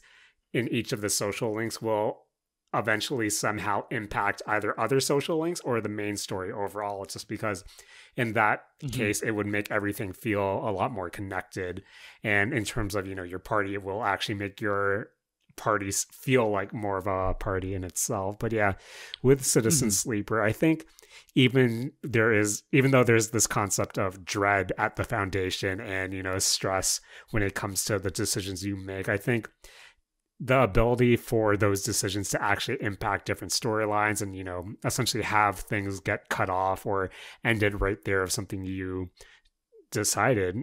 in each of the social links will eventually somehow impact either other social links or the main story overall. It's just because in that case, it would make everything feel a lot more connected. And in terms of, your party, it will actually make your parties feel like more of a party in itself. But yeah, with Citizen Sleeper, I think even though there's this concept of dread at the foundation and, stress when it comes to the decisions you make, I think the ability for those decisions to actually impact different storylines and, essentially have things get cut off or ended right there of something you decided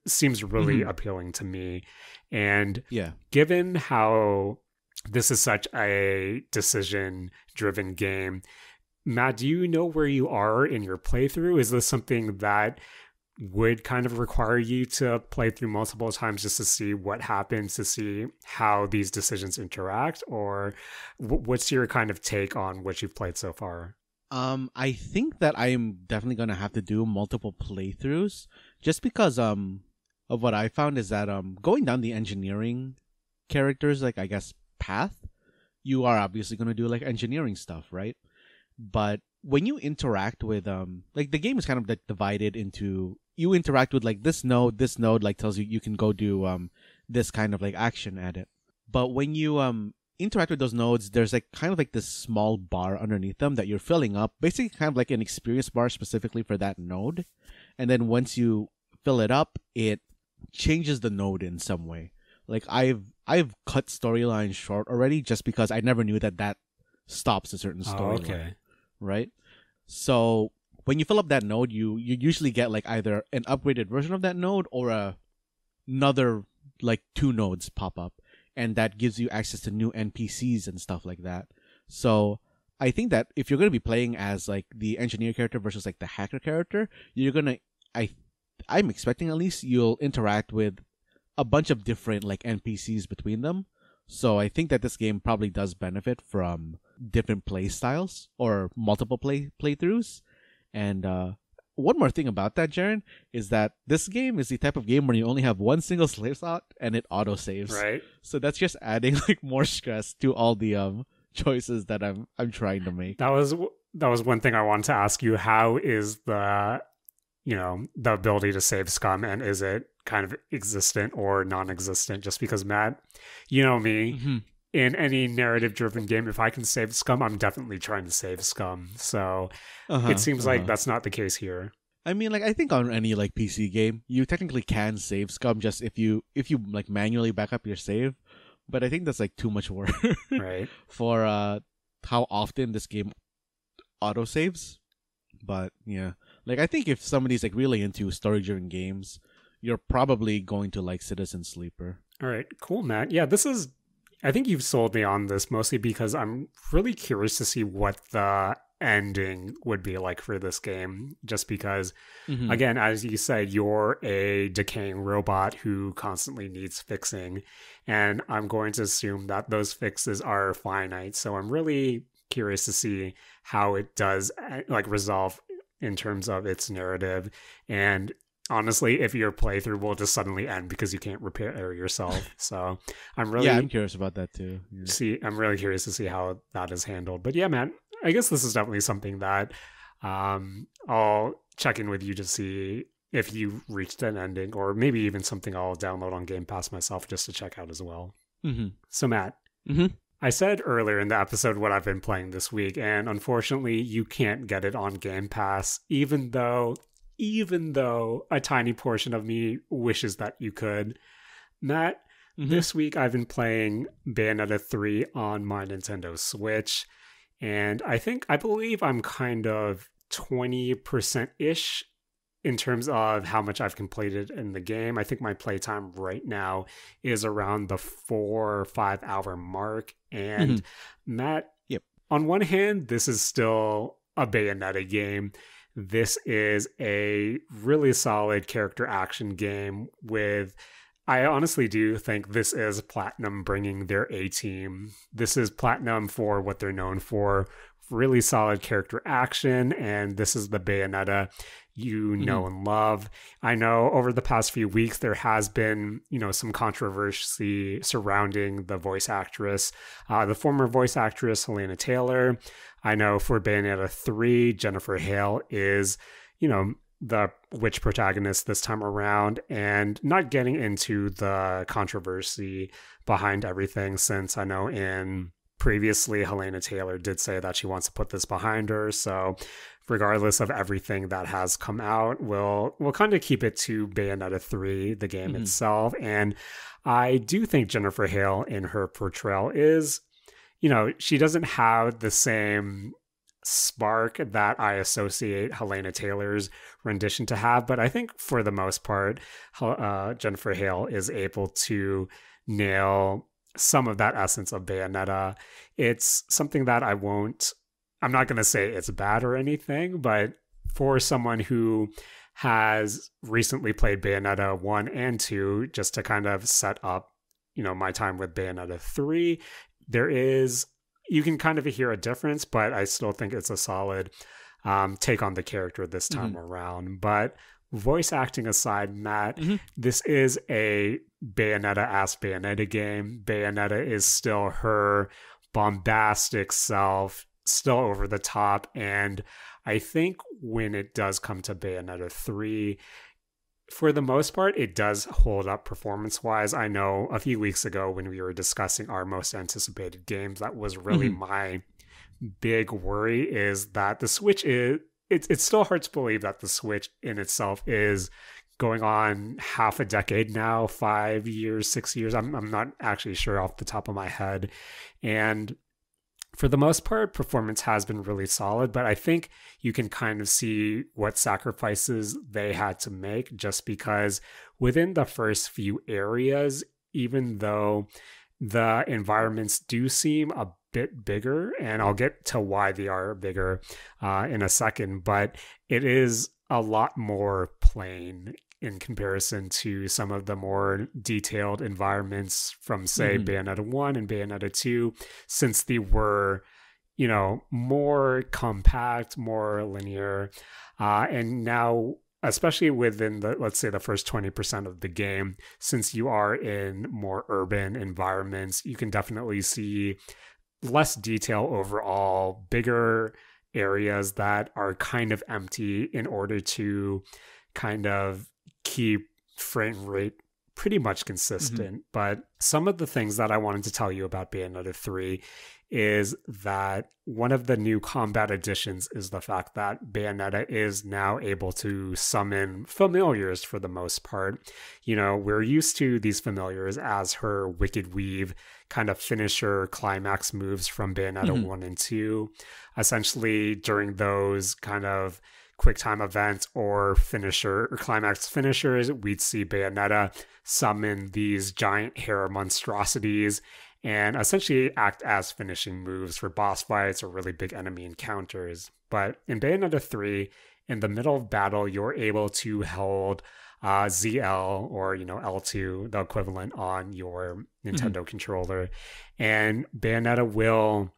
seems really appealing to me. And given how this is such a decision driven game, Matt, do you know where you are in your playthrough? Is this something that would kind of require you to play through multiple times just to see what happens, to see how these decisions interact? Or what's your kind of take on what you've played so far? I think that I am definitely going to have to do multiple playthroughs just because of what I found is that going down the engineering characters, like, I guess, path, you are obviously going to do like engineering stuff, right? But when you interact with like, the game is kind of like divided into, you interact with like this node like tells you can go do this kind of like action at it. But when you interact with those nodes, there's like kind of like this small bar underneath them that you're filling up, basically kind of like an experience bar specifically for that node. And then once you fill it up, it changes the node in some way. Like I've cut storylines short already just because I never knew that stops a certain storyline. Okay. Right? So when you fill up that node, you usually get like either an upgraded version of that node or another like 2 nodes pop up, and that gives you access to new NPCs and stuff like that. So I think that if you're going to be playing as like the engineer character versus like the hacker character, you're going to I'm expecting at least you'll interact with a bunch of different like NPCs between them. So I think that this game probably does benefit from different play styles or multiple playthroughs. And one more thing about that, Jaren, is that this game is the type of game where you only have one single save slot and it auto saves. Right. So that's just adding like more stress to all the choices that I'm trying to make. That was one thing I wanted to ask you. How is the ability to save scum, and is it kind of existent or non-existent? Just because, Matt, you know me, in any narrative-driven game, if I can save scum, I'm definitely trying to save scum. So it seems like that's not the case here. I mean, like, I think on any like PC game, you technically can save scum just if you like manually back up your save. But I think that's like too much work, right? For how often this game auto saves. But yeah, like I think if somebody's like really into story-driven games, you're probably going to like Citizen Sleeper. All right, cool, Matt. Yeah, I think you've sold me on this mostly because I'm really curious to see what the ending would be like for this game. Just because, again, as you said, you're a decaying robot who constantly needs fixing. And I'm going to assume that those fixes are finite. So I'm really curious to see how it does like resolve in terms of its narrative. And honestly, if your playthrough will just suddenly end because you can't repair yourself. So I'm curious about that too. Yeah. I'm really curious to see how that is handled. But yeah, man, I guess this is definitely something that I'll check in with you to see if you reached an ending, or maybe even something I'll download on Game Pass myself just to check out as well. So Matt, I said earlier in the episode what I've been playing this week, and unfortunately you can't get it on Game Pass, even though a tiny portion of me wishes that you could. Matt, this week I've been playing Bayonetta 3 on my Nintendo Switch, and I believe I'm kind of 20%-ish in terms of how much I've completed in the game. I think my playtime right now is around the 4 or 5 hour mark. And Matt, on one hand, this is still a Bayonetta game. This is a really solid character action game I honestly do think this is Platinum bringing their A-team. This is Platinum for what they're known for. Really solid character action, and this is the Bayonetta you know and love. I know over the past few weeks there has been, some controversy surrounding the voice actress, the former voice actress Helena Taylor. I know for Bayonetta 3, Jennifer Hale is, the witch protagonist this time around, and not getting into the controversy behind everything, since I know previously Helena Taylor did say that she wants to put this behind her. So regardless of everything that has come out, we'll kind of keep it to Bayonetta 3, the game itself. And I do think Jennifer Hale in her portrayal is, she doesn't have the same spark that I associate Helena Taylor's rendition to have, but I think for the most part, Jennifer Hale is able to nail some of that essence of Bayonetta. It's something that I'm not going to say it's bad or anything, but for someone who has recently played Bayonetta 1 and 2, just to kind of set up, my time with Bayonetta 3, you can kind of hear a difference, but I still think it's a solid take on the character this time around. But voice acting aside, Matt, this is a Bayonetta-ass Bayonetta game. Bayonetta is still her bombastic self, still over the top, and I think when it does come to Bayonetta 3, for the most part, it does hold up performance-wise. I know a few weeks ago when we were discussing our most anticipated games, that was really my big worry, is that the Switch it's still hard to believe that the Switch in itself is going on half a decade now, 5 years, 6 years. I'm not actually sure off the top of my head. And For the most part, performance has been really solid, but I think you can kind of see what sacrifices they had to make just because within the first few areas, even though the environments do seem a bit bigger, and I'll get to why they are bigger in a second, but it is a lot more plain in comparison to some of the more detailed environments from, say, Bayonetta 1 and Bayonetta 2, since they were, you know, more compact, more linear. And now, especially within the, let's say, the first 20% of the game, since you are in more urban environments, you can definitely see less detail overall, bigger areas that are kind of empty in order to kind of keep frame rate pretty much consistent. But some of the things that I wanted to tell you about Bayonetta 3 is that one of the new combat additions is the fact that Bayonetta is now able to summon familiars for the most part. You know, we're used to these familiars as her Wicked Weave kind of finisher climax moves from Bayonetta 1 and 2. Essentially, during those kind of quick time events or finisher or climax finishers, we'd see Bayonetta summon these giant hair monstrosities and essentially act as finishing moves for boss fights or really big enemy encounters. But in Bayonetta 3, in the middle of battle, you're able to hold ZL or, you know, L2, the equivalent on your Nintendo controller, and Bayonetta will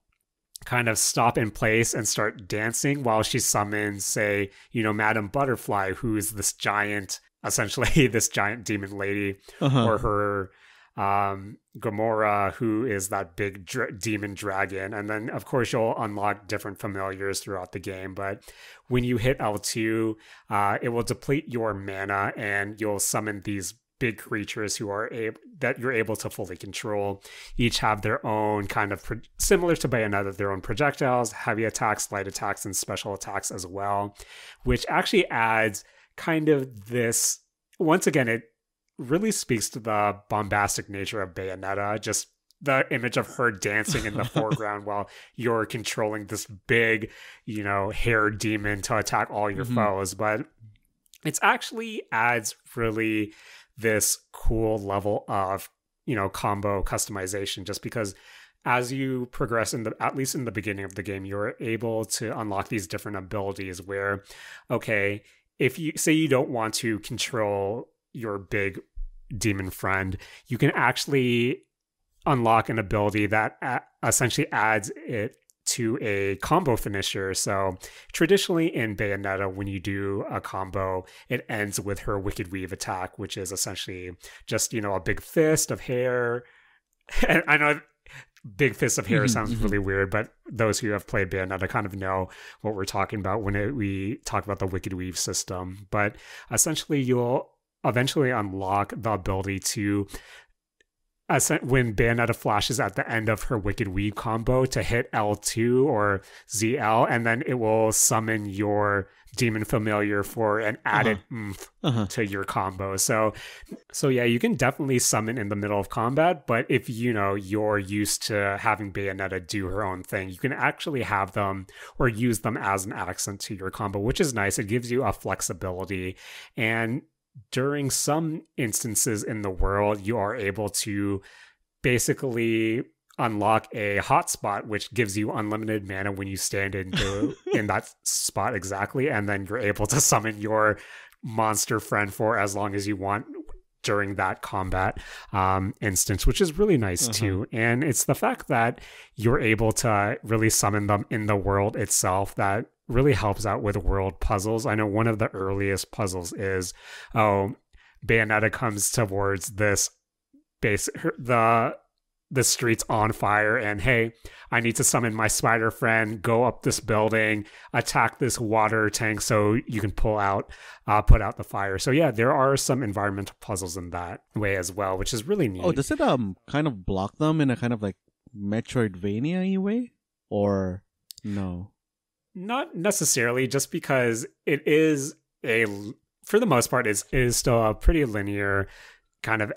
kind of stop in place and start dancing while she summons, say, you know, Madame Butterfly, who's this giant, essentially this giant demon lady, or her Gamora, who is that big demon dragon. And then, of course, you'll unlock different familiars throughout the game. But when you hit L2, it will deplete your mana and you'll summon these big creatures who are that you're able to fully control. Each have their own kind of similar to Bayonetta, their own projectiles, heavy attacks, light attacks, and special attacks as well, which actually adds kind of this, once again, it really speaks to the bombastic nature of Bayonetta, just the image of her dancing in the foreground while you're controlling this big, you know, hair demon to attack all your foes. But it's actually adds really this cool level of, you know, combo customization, just because as you progress in the, at least in the beginning of the game, you're able to unlock these different abilities where, okay, if you say you don't want to control your big demon friend, you can actually unlock an ability that essentially adds it to a combo finisher. So traditionally in Bayonetta, when you do a combo, it ends with her Wicked Weave attack, which is essentially just, you know, a big fist of hair. And I know big fist of hair sounds really weird, but those who have played Bayonetta kind of know what we're talking about when we talk about the Wicked Weave system. But essentially, you'll eventually unlock the ability to, when Bayonetta flashes at the end of her Wicked Weave combo, to hit L2 or ZL, and then it will summon your demon familiar for an added oomph to your combo. So yeah, you can definitely summon in the middle of combat, but if, you know, you're used to having Bayonetta do her own thing, you can actually have them or use them as an accent to your combo, which is nice. It gives you a flexibility. And during some instances in the world, you are able to basically unlock a hotspot, which gives you unlimited mana when you stand in that spot exactly, and then you're able to summon your monster friend for as long as you want during that combat instance, which is really nice too. And it's the fact that you're able to really summon them in the world itself that really helps out with world puzzles. I know one of the earliest puzzles is, Bayonetta comes towards this base, the street's on fire, and hey, I need to summon my spider friend, go up this building, attack this water tank so you can put out the fire. So yeah, there are some environmental puzzles in that way as well, which is really neat. Oh, does it kind of block them in a kind of like Metroidvania way, or no? Not necessarily, just because it is for the most part, it is still a pretty linear kind of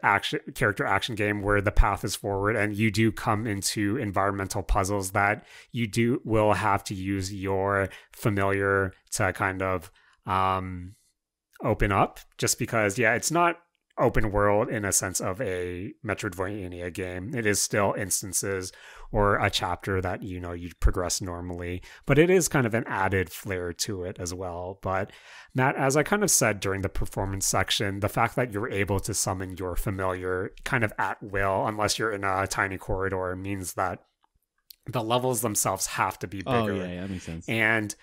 character action game where the path is forward, and you do come into environmental puzzles that you will have to use your familiar to kind of open up, just because it's not open world in a sense of a Metroidvania game. It is still instances or a chapter that you progress normally, but it is kind of an added flair to it as well. But Matt, as I kind of said during the performance section, the fact that you're able to summon your familiar kind of at will, unless you're in a tiny corridor, means that the levels themselves have to be bigger. Oh yeah, that makes sense. And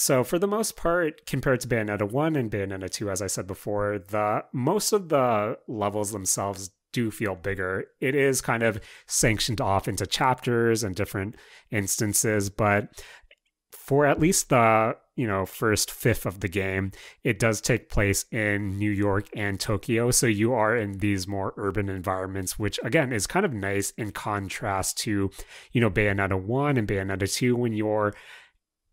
so for the most part, compared to Bayonetta 1 and Bayonetta 2, as I said before, most of the levels themselves do feel bigger. It is kind of sanctioned off into chapters and different instances, but for at least the first fifth of the game, it does take place in New York and Tokyo. So you are in these more urban environments, which again is kind of nice in contrast to, Bayonetta 1 and Bayonetta 2, when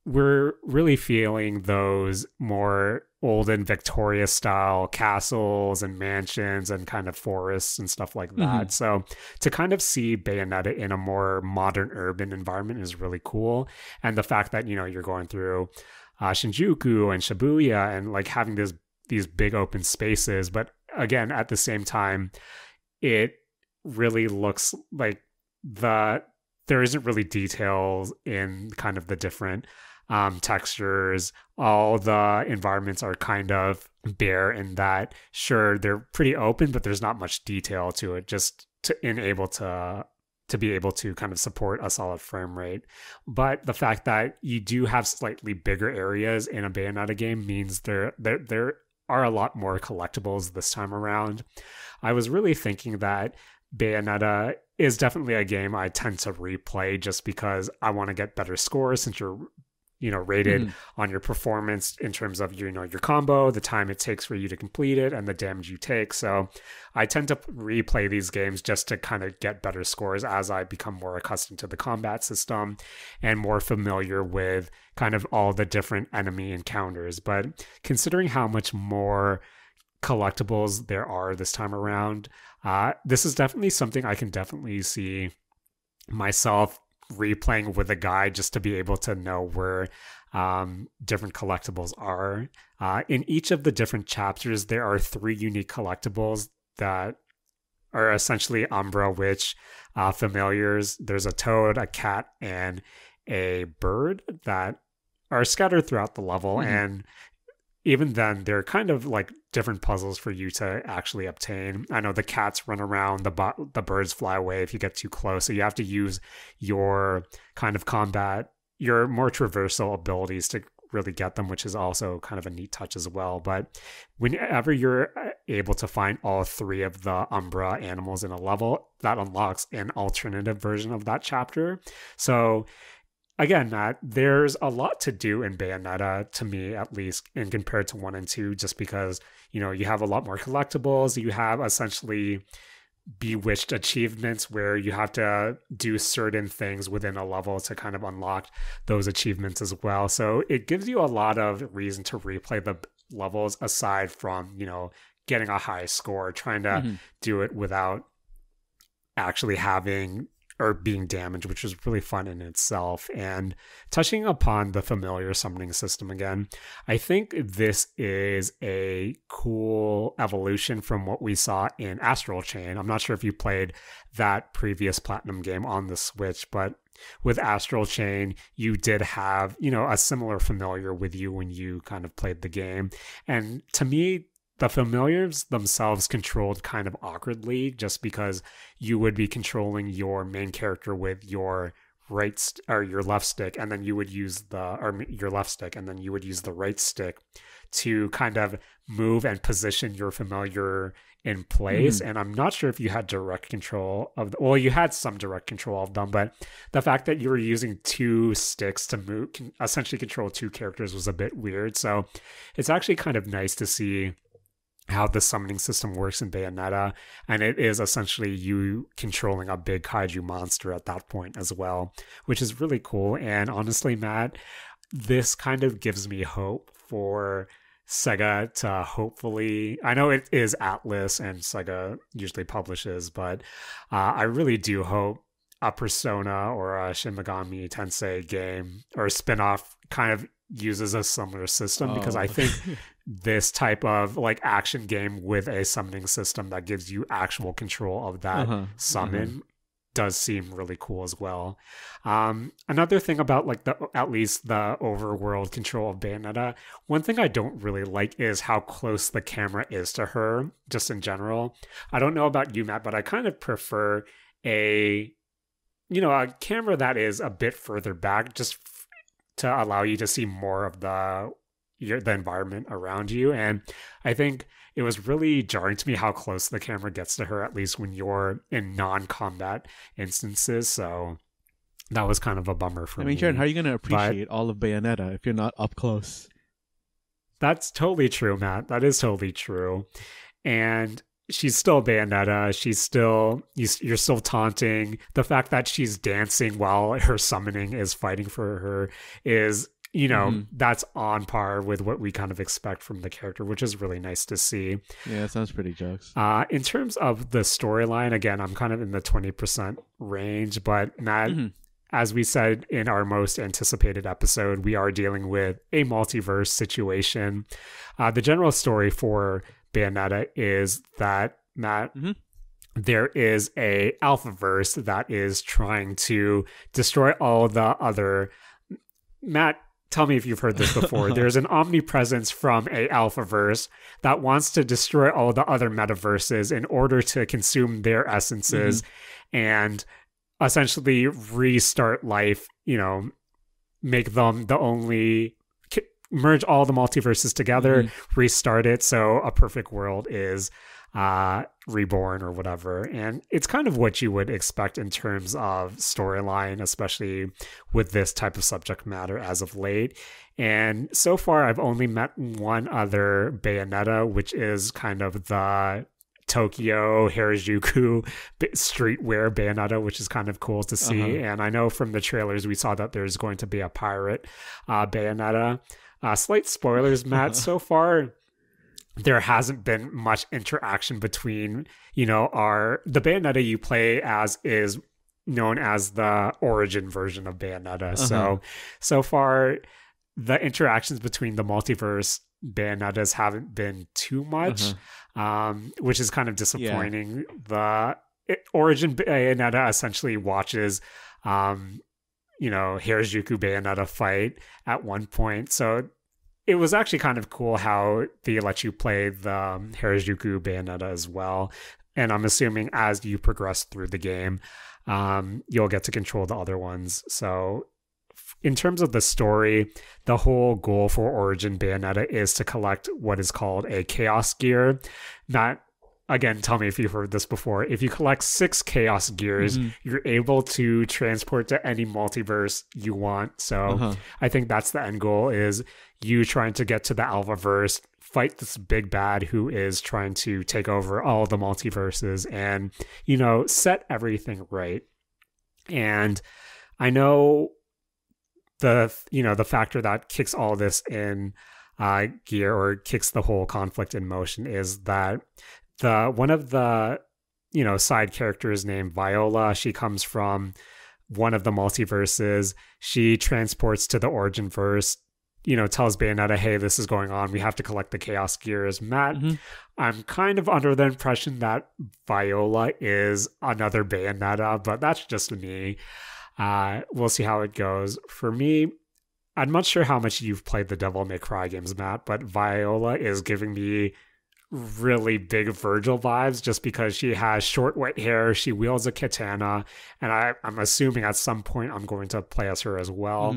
we're really feeling those more olden Victoria style castles and mansions and kind of forests and stuff like that. So to kind of see Bayonetta in a more modern urban environment is really cool. And the fact that, you're going through Shinjuku and Shibuya and like having these big open spaces. But again, at the same time, it really looks like there isn't really details in kind of the different textures. All the environments are kind of bare in that, sure, they're pretty open, but there's not much detail to it, just to be able to kind of support a solid frame rate. But the fact that you do have slightly bigger areas in a Bayonetta game means there are a lot more collectibles this time around. I was really thinking that Bayonetta is definitely a game I tend to replay just because I want to get better scores, since you're rated on your performance in terms of your combo, the time it takes for you to complete it, and the damage you take. So I tend to replay these games just to kind of get better scores as I become more accustomed to the combat system and more familiar with kind of all the different enemy encounters. But considering how much more collectibles there are this time around, this is definitely something I can definitely see myself replaying with a guide, just to be able to know where different collectibles are. In each of the different chapters, there are 3 unique collectibles that are essentially Umbra Witch familiars. There's a toad, a cat, and a bird that are scattered throughout the level. And even then, they're kind of like different puzzles for you to actually obtain. I know the cats run around, the birds fly away if you get too close. So you have to use your kind of combat, your more traversal abilities to really get them, which is also kind of a neat touch as well. But whenever you're able to find all 3 of the Umbra animals in a level, that unlocks an alternative version of that chapter. So again, Matt, there's a lot to do in Bayonetta, to me at least, in compared to 1 and 2, just because, you have a lot more collectibles. You have essentially bewitched achievements where you have to do certain things within a level to kind of unlock those achievements as well. So it gives you a lot of reason to replay the levels, aside from, getting a high score, trying to do it without actually having or being damaged, which was really fun in itself. And touching upon the familiar summoning system again, I think this is a cool evolution from what we saw in Astral Chain. I'm not sure if you played that previous Platinum game on the Switch, but with Astral Chain, you did have, a similar familiar with you when you kind of played the game. And to me, the familiars themselves controlled kind of awkwardly, just because you would be controlling your main character with your your left stick, and then you would use your left stick, and then you would use the right stick to kind of move and position your familiar in place. And I'm not sure if you had direct control of you had some direct control of them, but the fact that you were using 2 sticks to move, essentially control 2 characters, was a bit weird. So it's actually kind of nice to see how the summoning system works in Bayonetta, and it is essentially you controlling a big kaiju monster at that point as well, which is really cool. And honestly, Matt, this kind of gives me hope for Sega to hopefully, I know it is Atlas and Sega usually publishes, but I really do hope a Persona or a Shin Megami Tensei game or a spin-off kind of uses a similar system, because I think this type of like action game with a summoning system that gives you actual control of that summon does seem really cool as well. Another thing about like at least the overworld control of Bayonetta, one thing I don't really like is how close the camera is to her, just in general. I don't know about you, Matt, but I kind of prefer a camera that is a bit further back, just to allow you to see more of the environment around you. And I think it was really jarring to me how close the camera gets to her, at least when you're in non-combat instances. So that was kind of a bummer for me. Jaren, how are you going to appreciate all of Bayonetta if you're not up close? That's totally true, Matt. That is totally true. And she's still Bayonetta. You're still taunting. The fact that she's dancing while her summoning is fighting for her is, that's on par with what we kind of expect from the character, which is really nice to see. Yeah, that sounds pretty jokes. In terms of the storyline, again, I'm kind of in the 20% range, but Matt, as we said in our most anticipated episode, we are dealing with a multiverse situation. The general story for Bayonetta is that, Matt, there is a alphaverse that is trying to destroy all the other... Matt, tell me if you've heard this before. There's an omnipresence from a alphaverse that wants to destroy all the other metaverses in order to consume their essences and essentially restart life, make them the only... merge all the multiverses together, restart it, so a perfect world is reborn or whatever. And it's kind of what you would expect in terms of storyline, especially with this type of subject matter as of late. And so far, I've only met one other Bayonetta, which is kind of the Tokyo Harajuku streetwear Bayonetta, which is kind of cool to see. And I know from the trailers we saw that there's going to be a pirate Bayonetta. Slight spoilers, Matt. So far, there hasn't been much interaction between, the Bayonetta you play as is known as the origin version of Bayonetta. So far, the interactions between the multiverse Bayonettas haven't been too much, which is kind of disappointing. The origin Bayonetta essentially watches Harajuku Bayonetta fight at one point. So it was actually kind of cool how they let you play the Harajuku Bayonetta as well. And I'm assuming as you progress through the game, you'll get to control the other ones. So in terms of the story, the whole goal for Origin Bayonetta is to collect what is called a Chaos Gear. Again, tell me if you've heard this before. If you collect 6 Chaos Gears, you're able to transport to any multiverse you want. So I think that's the end goal, is you trying to get to the Alphaverse, fight this big bad who is trying to take over all the multiverses and, set everything right. And I know the factor that kicks all this in gear, or kicks the whole conflict in motion, is that one of the side characters named Viola, she comes from one of the multiverses. She transports to the origin verse, tells Bayonetta, hey, this is going on, we have to collect the Chaos Gears. Matt, I'm kind of under the impression that Viola is another Bayonetta, but that's just me. We'll see how it goes. For me, I'm not sure how much you've played the Devil May Cry games, Matt, but Viola is giving me really big Virgil vibes, just because she has short white hair, she wields a katana, and I'm assuming at some point I'm going to play as her as well.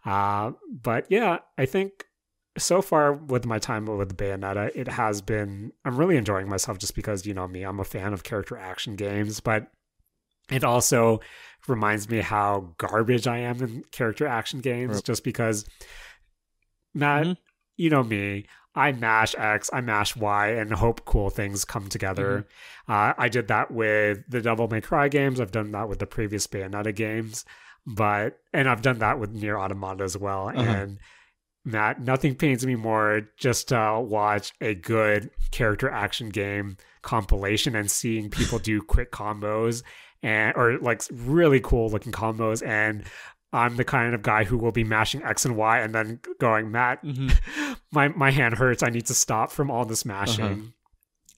But yeah, I think so far with my time with Bayonetta, it has been, I'm really enjoying myself, just because, me, I'm a fan of character action games, but it also reminds me how garbage I am in character action games, just because, Matt, you know me, I mash X, I mash Y, and hope cool things come together. I did that with the Devil May Cry games. I've done that with the previous Bayonetta games, and I've done that with Nier Automata as well. And Matt, nothing pains me more just to watch a good character action game compilation and seeing people do quick combos or like really cool looking combos. And I'm the kind of guy who will be mashing X and Y and then going, Matt, my hand hurts. I need to stop from all this mashing.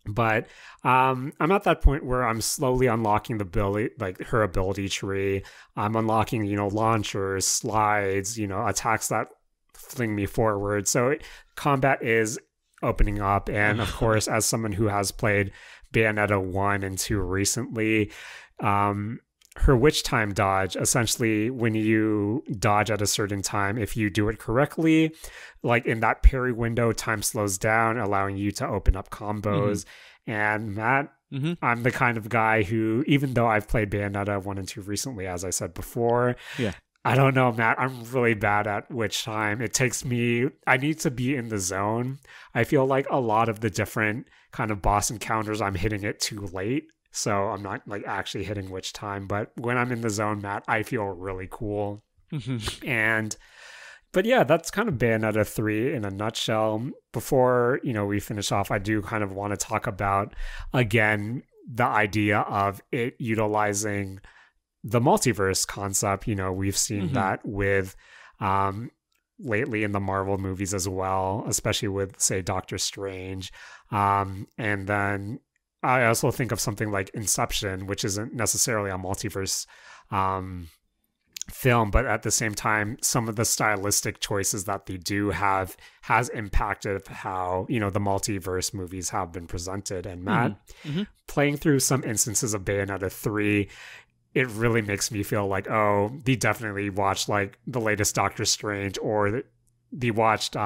But I'm at that point where I'm slowly unlocking the ability, like her ability tree. I'm unlocking, launchers, slides, attacks that fling me forward. So combat is opening up. And of course, as someone who has played Bayonetta 1 and 2 recently, her witch time dodge, essentially when you dodge at a certain time, if you do it correctly, like in that parry window, time slows down, allowing you to open up combos. And Matt, I'm the kind of guy who, even though I've played Bayonetta 1 and 2 recently, as I said before, I don't know, Matt, I'm really bad at witch time. It takes me, I need to be in the zone. I feel like a lot of the different kind of boss encounters, I'm hitting it too late. So I'm not like actually hitting witch time, but when I'm in the zone, Matt, I feel really cool. But yeah, that's kind of Bayonetta 3 in a nutshell. Before, we finish off, I do kind of want to talk about, again, the idea of it utilizing the multiverse concept. We've seen that with lately in the Marvel movies as well, especially with, say, Doctor Strange. And then I also think of something like Inception, which isn't necessarily a multiverse film, but at the same time, some of the stylistic choices that they do have has impacted how, the multiverse movies have been presented. And Matt, playing through some instances of Bayonetta 3, it really makes me feel like, oh, they definitely watched like the latest Doctor Strange, or they watched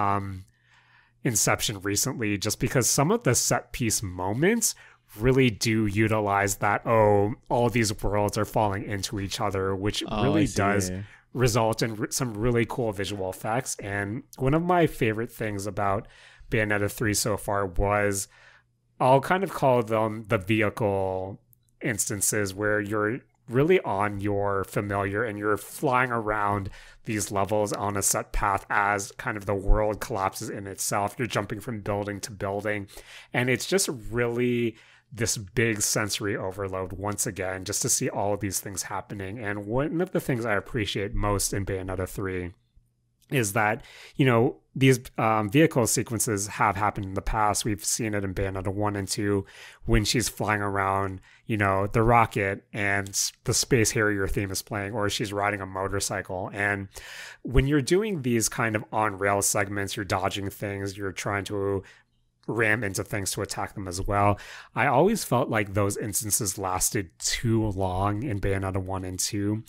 Inception recently, just because some of the set piece moments really do utilize that, all these worlds are falling into each other, which really does result in some really cool visual effects. And one of my favorite things about Bayonetta 3 so far was, I'll kind of call them the vehicle instances, where you're really on your familiar and you're flying around these levels on a set path as kind of the world collapses in itself. You're jumping from building to building, and it's just really this big sensory overload once again, just to see all of these things happening. And one of the things I appreciate most in Bayonetta 3 is that, these vehicle sequences have happened in the past. We've seen it in Bayonetta 1 and 2 when she's flying around, the rocket and the Space Harrier theme is playing, or she's riding a motorcycle. And when you're doing these kind of on-rail segments, you're dodging things, you're trying to ram into things to attack them as well. I always felt like those instances lasted too long in Bayonetta 1 and 2.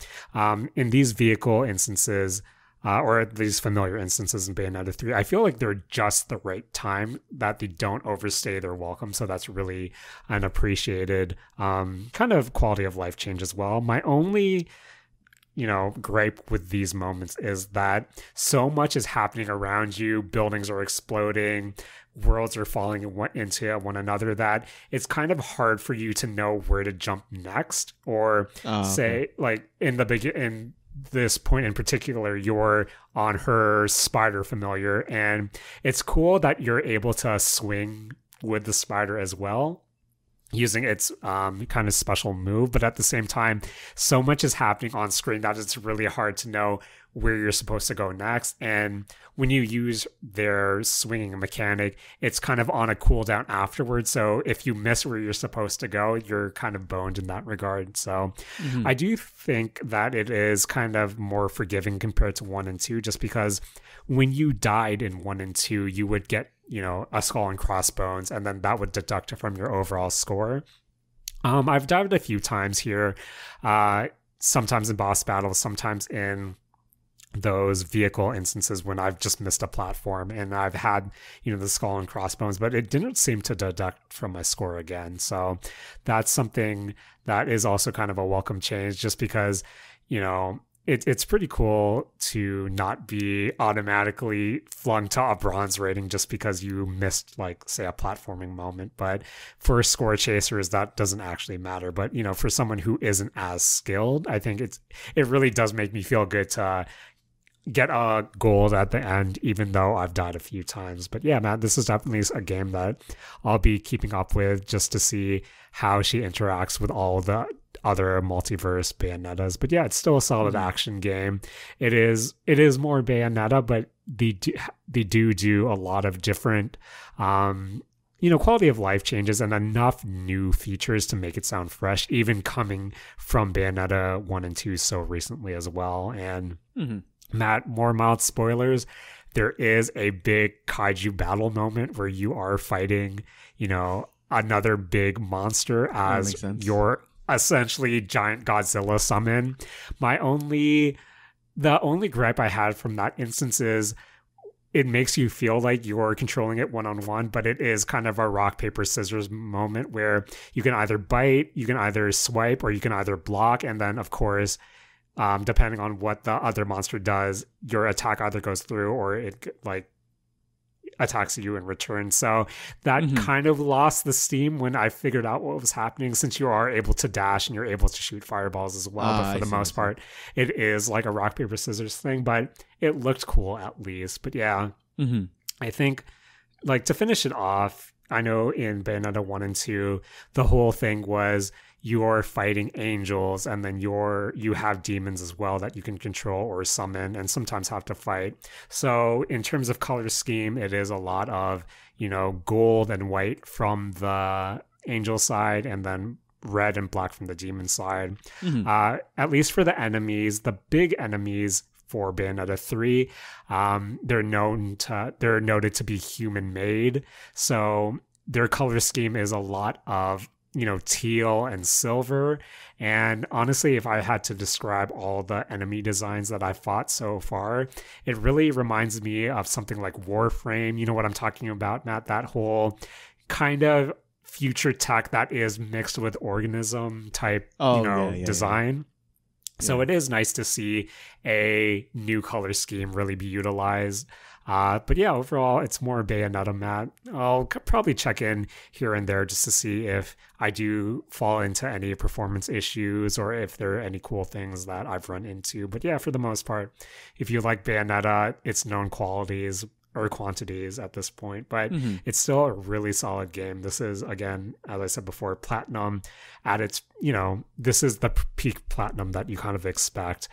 In these vehicle instances, or these familiar instances in Bayonetta 3, I feel like they're just the right time, that they don't overstay their welcome. So that's really an appreciated kind of quality of life change as well. My only gripe with these moments is that so much is happening around you. Buildings are exploding, worlds are falling into one another, that it's kind of hard for you to know where to jump next, or say like in this point in particular, you're on her spider familiar, and it's cool that you're able to swing with the spider as well, using its kind of special move. But at the same time, so much is happening on screen that it's really hard to know where you're supposed to go next. And when you use their swinging mechanic, it's kind of on a cooldown afterwards. So if you miss where you're supposed to go, you're kind of boned in that regard. So I do think that it is kind of more forgiving compared to 1 and 2, just because when you died in 1 and 2, you would get, a skull and crossbones, and then that would deduct from your overall score. I've died a few times here, sometimes in boss battles, sometimes in those vehicle instances when I've just missed a platform and I've had, the skull and crossbones, but it didn't seem to deduct from my score again. So that's something that is also kind of a welcome change, just because, it's pretty cool to not be automatically flung to a bronze rating just because you missed, like, say, a platforming moment. But for score chasers, that doesn't actually matter. But, for someone who isn't as skilled, I think it really does make me feel good to get a gold at the end, even though I've died a few times. But yeah, Matt, this is definitely a game that I'll be keeping up with just to see how she interacts with all the other multiverse Bayonettas. But yeah, it's still a solid action game. It is more Bayonetta, but they do a lot of different quality of life changes and enough new features to make it sound fresh, even coming from Bayonetta 1 and 2 so recently as well. And Matt, more mild spoilers, there is a big kaiju battle moment where you are fighting, another big monster as your essentially giant Godzilla summon. The only gripe I had from that instance is it makes you feel like you're controlling it one-on-one, but it is kind of a rock, paper, scissors moment where you can either bite, you can either swipe, or you can either block. And then, of course, depending on what the other monster does, your attack either goes through or it attacks you in return. So that kind of lost the steam when I figured out what was happening, since you are able to dash and you're able to shoot fireballs as well. But for the most part, it is like a rock, paper, scissors thing, but it looked cool at least. But yeah, I think to finish it off, I know in Bayonetta 1 and 2, the whole thing was you're fighting angels, and then you have demons as well that you can control or summon and sometimes have to fight. So in terms of color scheme, it is a lot of, gold and white from the angel side, and then red and black from the demon side. At least for the enemies, the big enemies for Bayonetta 3, they're noted to be human made. So their color scheme is a lot of teal and silver. And honestly, if I had to describe all the enemy designs that I fought so far, it really reminds me of something like Warframe. You know what I'm talking about, Matt? That whole kind of future tech that is mixed with organism type, design. So it is nice to see a new color scheme really be utilized. But yeah, overall, it's more Bayonetta, Matt. I'll probably check in here and there just to see if I do fall into any performance issues or if there are any cool things that I've run into. But yeah, for the most part, if you like Bayonetta, it's known qualities or quantities at this point, but it's still a really solid game. This is, again, as I said before, platinum at its, this is the peak platinum that you kind of expect.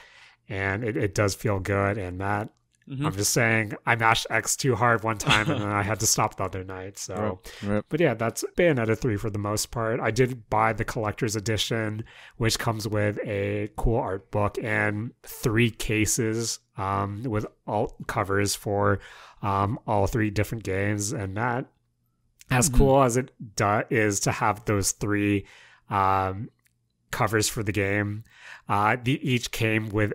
And it does feel good. And Matt, I'm just saying, I mashed X too hard one time and then I had to stop the other night. So, But yeah, that's Bayonetta 3 for the most part. I did buy the collector's edition, which comes with a cool art book and 3 cases with all covers for all 3 different games. And that, as cool as it is to have those 3 covers for the game, they each came with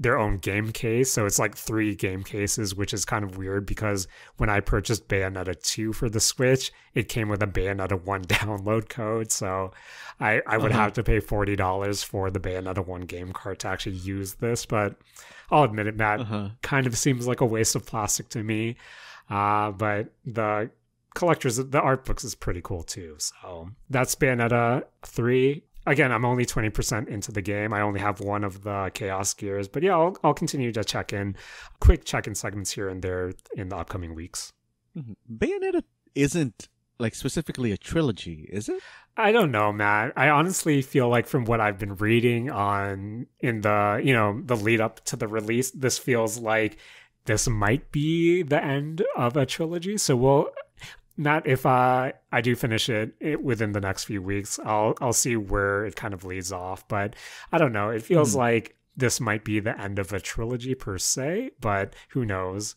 their own game case. So it's like 3 game cases, which is kind of weird because when I purchased Bayonetta 2 for the Switch, it came with a Bayonetta 1 download code. So I would have to pay $40 for the Bayonetta 1 game card to actually use this. But I'll admit it, Matt, kind of seems like a waste of plastic to me. But the art books is pretty cool too. So that's Bayonetta 3. Again, I'm only 20% into the game. I only have one of the Chaos Gears. But yeah, I'll continue to quick check-in segments here and there in the upcoming weeks. Bayonetta isn't specifically a trilogy, is it? I don't know, Matt. I honestly feel like from what I've been reading in the the lead up to the release, this feels like this might be the end of a trilogy. So Matt, if I do finish it within the next few weeks, I'll see where it kind of leads off. But I don't know. It feels like this might be the end of a trilogy per se, but who knows?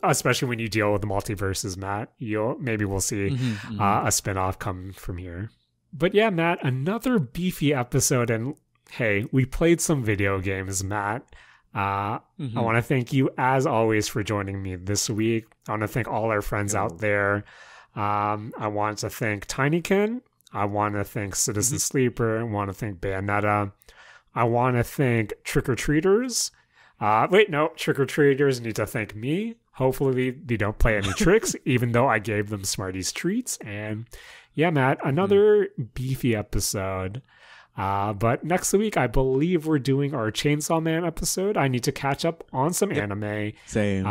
Especially when you deal with the multiverses, Matt. Maybe we'll see a spinoff come from here. But yeah, Matt, another beefy episode. And hey, we played some video games, Matt. I want to thank you, as always, for joining me this week. I want to thank all our friends out there. I want to thank Tinykin. I want to thank Citizen Sleeper. I want to thank Bayonetta. I want to thank trick-or-treaters. Trick-or-treaters need to thank me. Hopefully they don't play any tricks, even though I gave them Smarties treats. And yeah, Matt, another beefy episode. But next week, I believe we're doing our Chainsaw Man episode. I need to catch up on some anime. Same.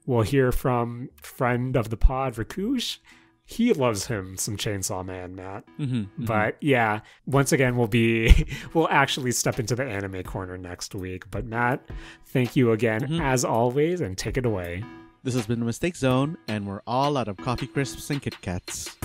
We'll hear from friend of the pod, Rakush. He loves him some Chainsaw Man, Matt. But yeah, once again, we'll actually step into the anime corner next week. But Matt, thank you again as always, and take it away. This has been the Mistake Zone, and we're all out of Coffee Crisps and Kit Kats.